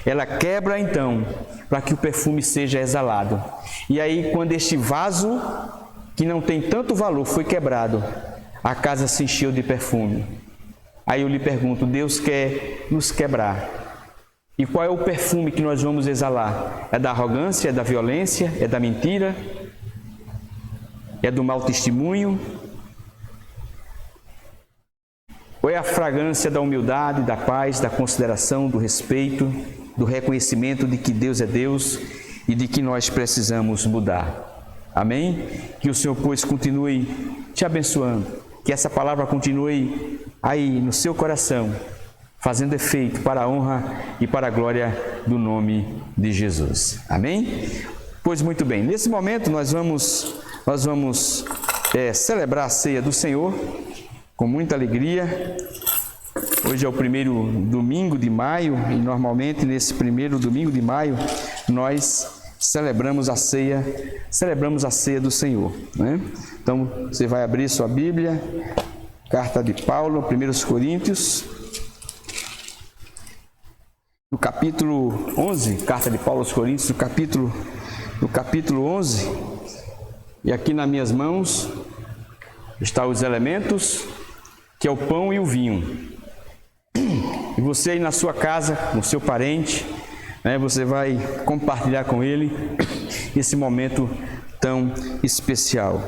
Ela quebra então, para que o perfume seja exalado. E aí, quando este vaso, que não tem tanto valor, foi quebrado, a casa se encheu de perfume. Aí eu lhe pergunto, Deus quer nos quebrar. E qual é o perfume que nós vamos exalar? É da arrogância, é da violência, é da mentira? É do mau testemunho? Ou é a fragrância da humildade, da paz, da consideração, do respeito, do reconhecimento de que Deus é Deus e de que nós precisamos mudar? Amém? Que o Senhor, pois, continue te abençoando, que essa palavra continue aí no seu coração, fazendo efeito para a honra e para a glória do nome de Jesus. Amém? Pois muito bem, nesse momento nós vamos celebrar a ceia do Senhor com muita alegria. Hoje é o primeiro domingo de maio e normalmente nesse primeiro domingo de maio nós celebramos a ceia do Senhor, né? Então você vai abrir sua Bíblia, carta de Paulo, 1 Coríntios, no capítulo 11, carta de Paulo aos Coríntios, no capítulo 11, e aqui nas minhas mãos estão os elementos, que é o pão e o vinho. E você aí na sua casa, com o seu parente, né, você vai compartilhar com ele esse momento tão especial.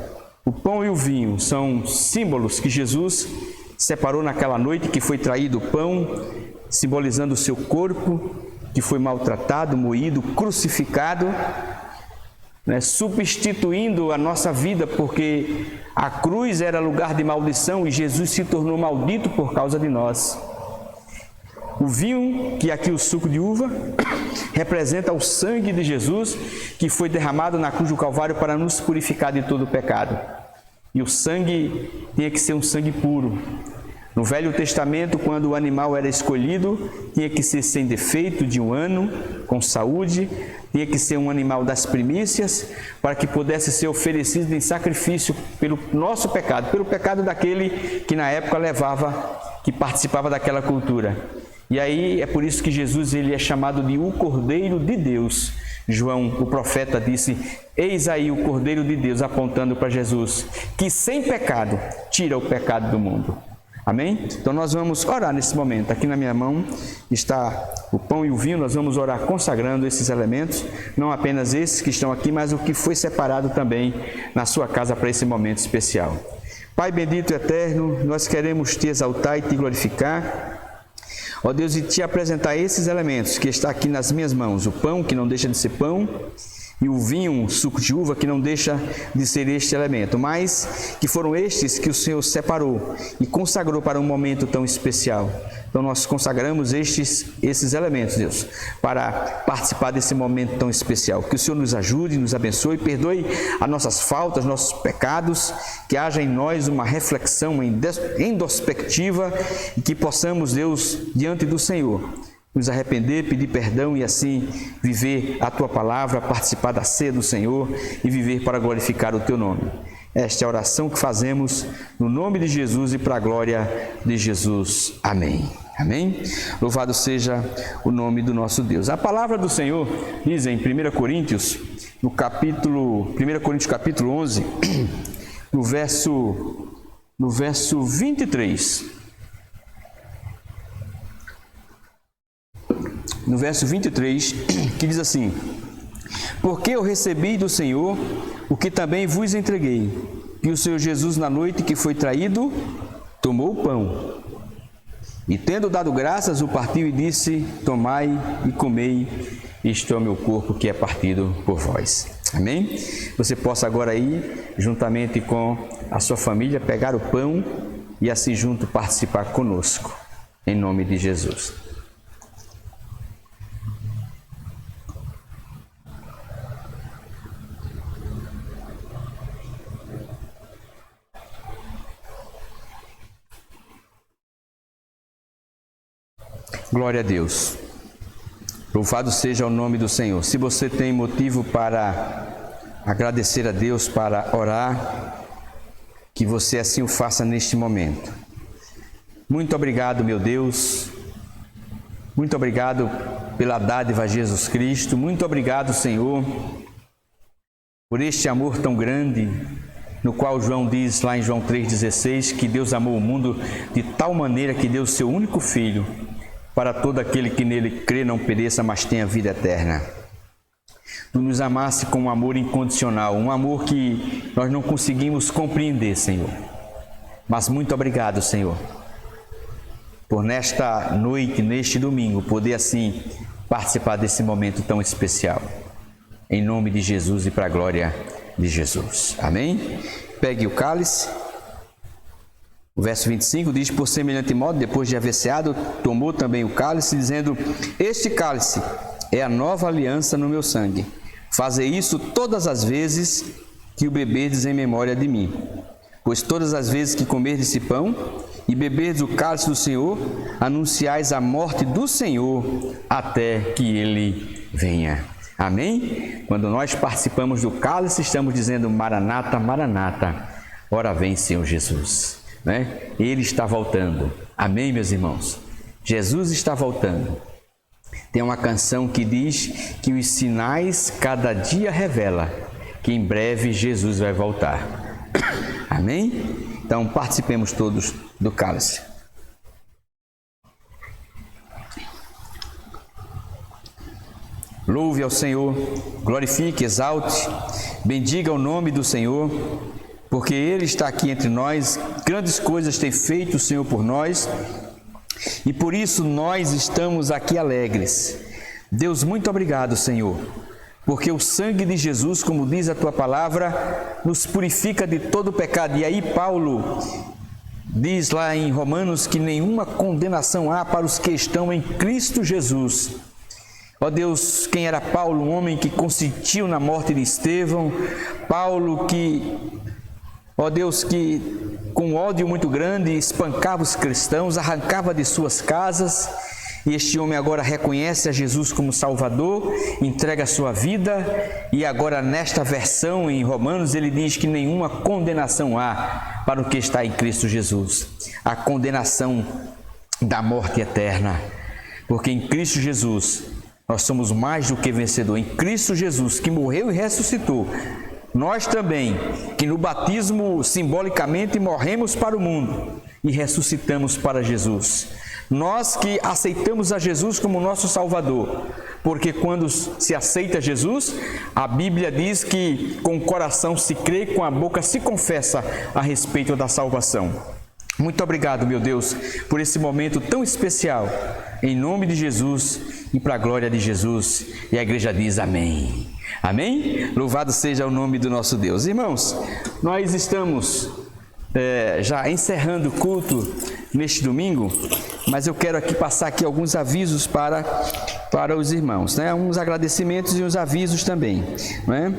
O pão e o vinho são símbolos que Jesus separou naquela noite que foi traído o pão, simbolizando o seu corpo, que foi maltratado, moído, crucificado, né, substituindo a nossa vida, porque a cruz era lugar de maldição e Jesus se tornou maldito por causa de nós. O vinho, que aqui o suco de uva, representa o sangue de Jesus que foi derramado na cruz do Calvário para nos purificar de todo o pecado. E o sangue tinha que ser um sangue puro. No Velho Testamento, quando o animal era escolhido, tinha que ser sem defeito, de 1 ano, com saúde, tinha que ser um animal das primícias, para que pudesse ser oferecido em sacrifício pelo nosso pecado, pelo pecado daquele que na época que participava daquela cultura. E aí é por isso que Jesus ele é chamado de o Cordeiro de Deus. João, o profeta, disse: eis aí o Cordeiro de Deus, apontando para Jesus, que sem pecado tira o pecado do mundo. Amém? Então nós vamos orar nesse momento. Aqui na minha mão está o pão e o vinho. Nós vamos orar consagrando esses elementos, não apenas esses que estão aqui, mas o que foi separado também na sua casa para esse momento especial. Pai bendito e eterno, nós queremos te exaltar e te glorificar, ó Deus, e te apresentar esses elementos que está aqui nas minhas mãos, o pão que não deixa de ser pão, e o vinho, suco de uva, que não deixa de ser este elemento, mas que foram estes que o Senhor separou e consagrou para um momento tão especial. Então nós consagramos esses elementos, Deus, para participar desse momento tão especial. Que o Senhor nos ajude, nos abençoe, perdoe as nossas faltas, nossos pecados, que haja em nós uma reflexão introspectiva e que possamos, Deus, diante do Senhor, nos arrepender, pedir perdão e assim viver a Tua palavra, participar da ceia do Senhor e viver para glorificar o Teu nome. Esta é a oração que fazemos no nome de Jesus e para a glória de Jesus. Amém. Amém? Louvado seja o nome do nosso Deus. A palavra do Senhor diz em 1 Coríntios, no capítulo 11, no verso 23. No verso 23, que diz assim: porque eu recebi do Senhor o que também vos entreguei, que o Senhor Jesus, na noite que foi traído, tomou o pão, e tendo dado graças, o partiu e disse: tomai e comei, isto é o meu corpo que é partido por vós. Amém? Você possa agora ir, juntamente com a sua família, pegar o pão e assim junto participar conosco, em nome de Jesus. Glória a Deus. Louvado seja o nome do Senhor. Se você tem motivo para agradecer a Deus, para orar, que você assim o faça neste momento. Muito obrigado, meu Deus. Muito obrigado pela dádiva Jesus Cristo. Muito obrigado, Senhor, por este amor tão grande, no qual João diz lá em João 3,16, que Deus amou o mundo de tal maneira que deu o seu único Filho, para todo aquele que nele crê não pereça, mas tenha vida eterna. Tu nos amaste com um amor incondicional, um amor que nós não conseguimos compreender, Senhor. Mas muito obrigado, Senhor, por nesta noite, neste domingo, poder assim participar desse momento tão especial. Em nome de Jesus e para a glória de Jesus. Amém? Pegue o cálice. O verso 25 diz: por semelhante modo, depois de haver ceado, tomou também o cálice, dizendo: este cálice é a nova aliança no meu sangue. Fazei isso todas as vezes que o beberdes em memória de mim. Pois todas as vezes que comerdes esse pão e beberdes o cálice do Senhor, anunciais a morte do Senhor até que Ele venha. Amém? Quando nós participamos do cálice, estamos dizendo: Maranata, Maranata, ora vem, Senhor Jesus. Né? Ele está voltando. Amém, meus irmãos? Jesus está voltando. Tem uma canção que diz que os sinais cada dia revela que em breve Jesus vai voltar. Amém? Então participemos todos do cálice. Louve ao Senhor, glorifique, exalte, bendiga o nome do Senhor, porque Ele está aqui entre nós. Grandes coisas tem feito o Senhor por nós, e por isso nós estamos aqui alegres. Deus, muito obrigado, Senhor, porque o sangue de Jesus, como diz a Tua palavra, nos purifica de todo pecado. E aí Paulo diz lá em Romanos que nenhuma condenação há para os que estão em Cristo Jesus. Ó Deus, quem era Paulo? Um homem que consentiu na morte de Estevão. Paulo que, ó Deus, que com ódio muito grande espancava os cristãos, arrancava de suas casas. E este homem agora reconhece a Jesus como Salvador, entrega a sua vida, e agora nesta versão em Romanos ele diz que nenhuma condenação há para o que está em Cristo Jesus. A condenação da morte eterna, porque em Cristo Jesus nós somos mais do que vencedor. Em Cristo Jesus, que morreu e ressuscitou, nós também, que no batismo simbolicamente morremos para o mundo e ressuscitamos para Jesus. Nós que aceitamos a Jesus como nosso Salvador, porque quando se aceita Jesus, a Bíblia diz que com o coração se crê, com a boca se confessa a respeito da salvação. Muito obrigado, meu Deus, por esse momento tão especial, em nome de Jesus e para a glória de Jesus. E a igreja diz amém. Amém? Louvado seja o nome do nosso Deus. Irmãos, nós estamos já encerrando o culto neste domingo, mas eu quero aqui passar aqui alguns avisos para os irmãos, né? Uns agradecimentos e uns avisos também, né?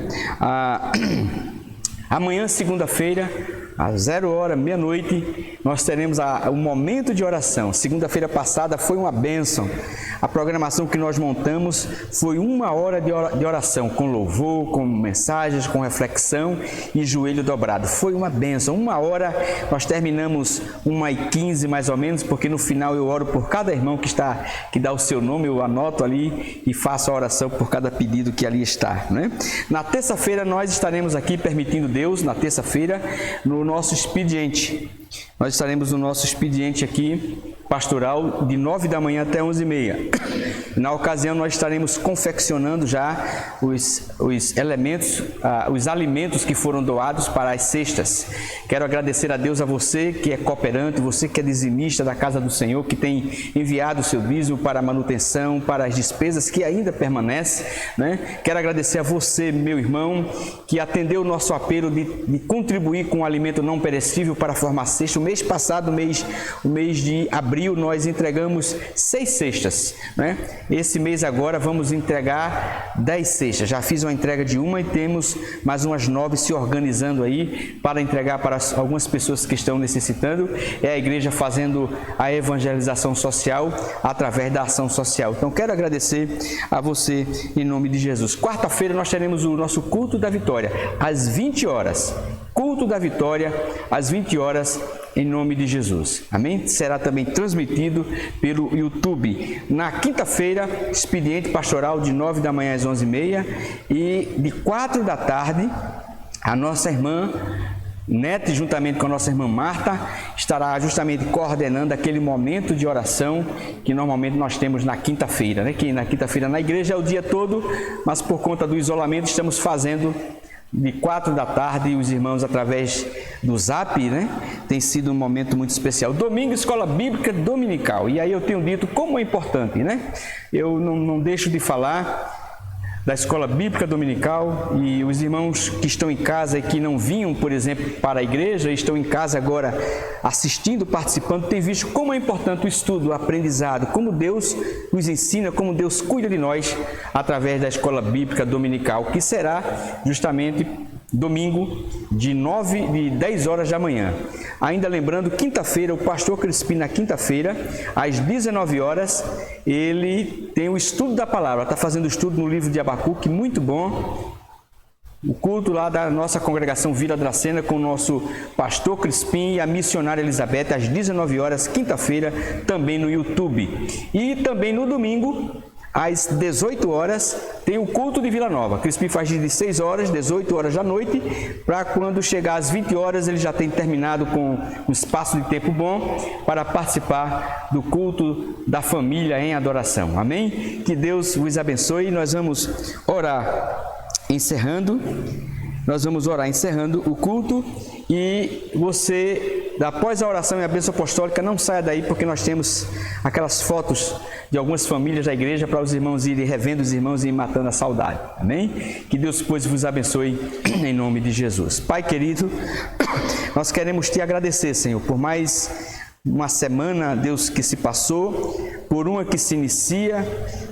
Amanhã, segunda-feira, às 0 hora, meia-noite, nós teremos o momento de oração. Segunda-feira passada foi uma bênção. A programação que nós montamos foi 1 hora de oração, com louvor, com mensagens, com reflexão e joelho dobrado. Foi uma bênção. 1 hora, nós terminamos 1h15 mais ou menos, porque no final eu oro por cada irmão que dá o seu nome, eu anoto ali e faço a oração por cada pedido que ali está, né? Na terça-feira nós estaremos aqui, permitindo Deus, na terça-feira, no nosso expediente. Nós estaremos no nosso expediente aqui, pastoral, de 9 da manhã até 11h30. Na ocasião, nós estaremos confeccionando já os elementos, os alimentos que foram doados para as cestas. Quero agradecer a Deus, a você que é cooperante, você que é dizimista da casa do Senhor, que tem enviado o seu dízimo para a manutenção, para as despesas que ainda permanecem, né? Quero agradecer a você, meu irmão, que atendeu o nosso apelo de contribuir com o alimento não perecível para formar cesta. O mês passado, o mês de abril, nós entregamos 6 cestas, né? Esse mês agora vamos entregar 10 cestas. Já fiz uma entrega de uma e temos mais umas 9 se organizando aí para entregar para algumas pessoas que estão necessitando. É a igreja fazendo a evangelização social através da ação social. Então quero agradecer a você em nome de Jesus. Quarta-feira nós teremos o nosso culto da vitória às 20 horas. Culto da vitória às 20 horas em nome de Jesus. Amém? Será também transmitido pelo YouTube. Na quinta-feira, expediente pastoral de 9 da manhã às 11h30 e de 4 da tarde, a nossa irmã Nete, juntamente com a nossa irmã Marta, estará justamente coordenando aquele momento de oração que normalmente nós temos na quinta-feira, né? Que na quinta-feira na igreja é o dia todo, mas por conta do isolamento estamos fazendo de 4 da tarde, e os irmãos através do Zap, né? Tem sido um momento muito especial. Domingo, escola bíblica dominical. E aí eu tenho dito como é importante, né? Eu não deixo de falar da escola bíblica dominical, e os irmãos que estão em casa e que não vinham, por exemplo, para a igreja, estão em casa agora assistindo, participando, têm visto como é importante o estudo, o aprendizado, como Deus nos ensina, como Deus cuida de nós através da escola bíblica dominical, que será justamente domingo de 10 horas da manhã. Ainda lembrando, quinta-feira, o pastor Crispim, na quinta-feira, às 19 horas, ele tem o estudo da palavra, está fazendo estudo no livro de Abacuque, muito bom. O culto lá da nossa congregação Vila Dracena com o nosso pastor Crispim e a missionária Elizabeth, às 19 horas, quinta-feira, também no YouTube. E também no domingo, às 18 horas, tem o culto de Vila Nova. Crispim faz de 6 horas, 18 horas da noite, para quando chegar às 20 horas, ele já tem terminado com um espaço de tempo bom para participar do culto da família em adoração. Amém? Que Deus vos abençoe. Nós vamos orar encerrando o culto, e você, após a oração e a bênção apostólica, não saia daí, porque nós temos aquelas fotos de algumas famílias da igreja para os irmãos irem revendo os irmãos e matando a saudade. Amém? Que Deus, pois, vos abençoe em nome de Jesus. Pai querido, nós queremos te agradecer, Senhor, por mais uma semana, Deus, que se passou, por uma que se inicia,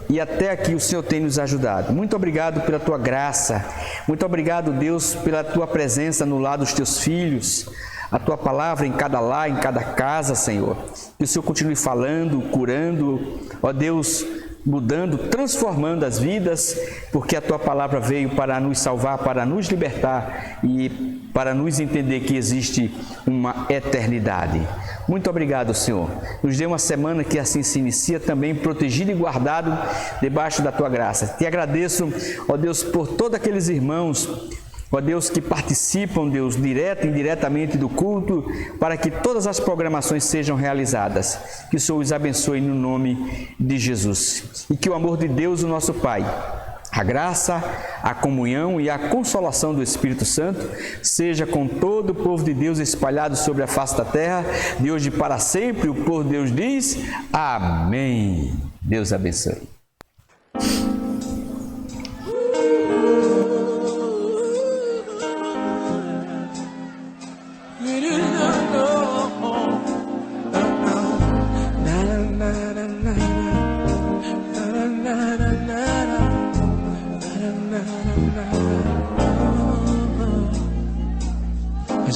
e até aqui o Senhor tem nos ajudado. Muito obrigado pela tua graça, muito obrigado, Deus, pela tua presença no lar dos teus filhos, a tua palavra em cada lar, em cada casa, Senhor. Que o Senhor continue falando, curando, ó Deus, mudando, transformando as vidas, porque a tua palavra veio para nos salvar, para nos libertar e para nos entender que existe uma eternidade. Muito obrigado, Senhor. Nos dê uma semana que assim se inicia, também protegido e guardado debaixo da tua graça. Te agradeço, ó Deus, por todos aqueles irmãos, ó Deus, que participam, Deus, direto e indiretamente do culto, para que todas as programações sejam realizadas. Que o Senhor os abençoe no nome de Jesus. E que o amor de Deus, o nosso Pai, a graça, a comunhão e a consolação do Espírito Santo seja com todo o povo de Deus espalhado sobre a face da terra, de hoje para sempre. O povo de Deus diz amém. Deus abençoe.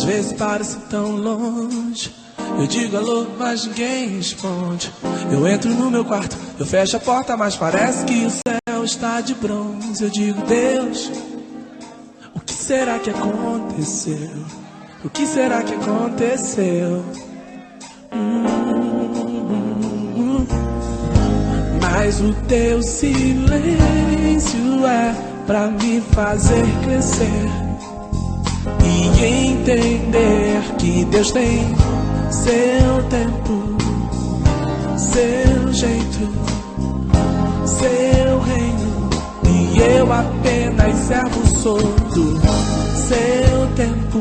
vezes parece tão longe. Eu digo alô, mas ninguém responde. Eu entro no meu quarto, eu fecho a porta, mas parece que o céu está de bronze. Eu digo, Deus, o que será que aconteceu? O que será que aconteceu? Mas o teu silêncio é pra me fazer crescer e entender que Deus tem seu tempo, seu jeito, seu reino, e eu apenas servo sou do seu tempo,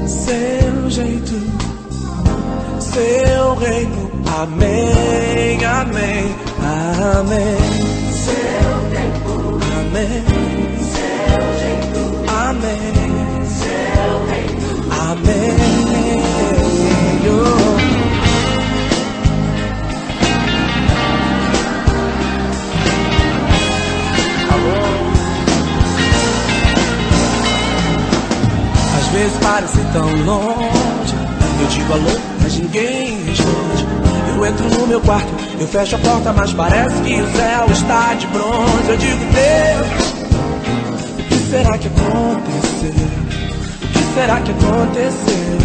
seu jeito, seu reino. Amém, amém, amém. Seu tempo, amém. Seu jeito, amém. Seu reino, amém. Às vezes parece tão longe. Eu digo alô, mas ninguém responde. Eu entro no meu quarto, eu fecho a porta, mas parece que o céu está de bronze. Eu digo, Deus, o que será que aconteceu? O que será que aconteceu?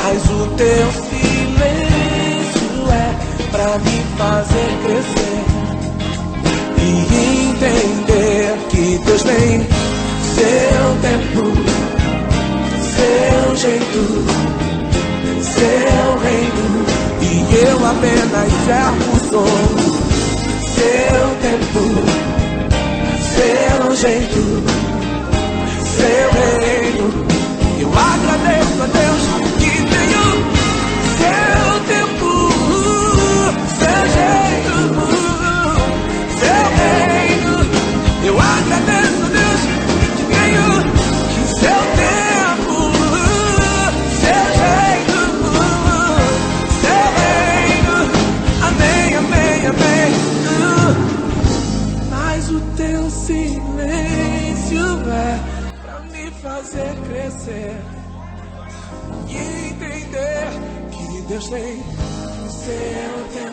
Mas o teu silêncio é pra me fazer crescer e entender que Deus tem seu tempo, seu jeito, seu reino, e eu apenas servo sou. Seu tempo, seu jeito, seu reino. Eu agradeço a Deus que tenho seu tempo, seu jeito, seu reino. Eu agradeço a Deus que tenho seu tempo, seu jeito, seu reino. Amém, amém, amém. Mas o teu silêncio é pra me fazer crescer e entender que Deus tem seu tempo.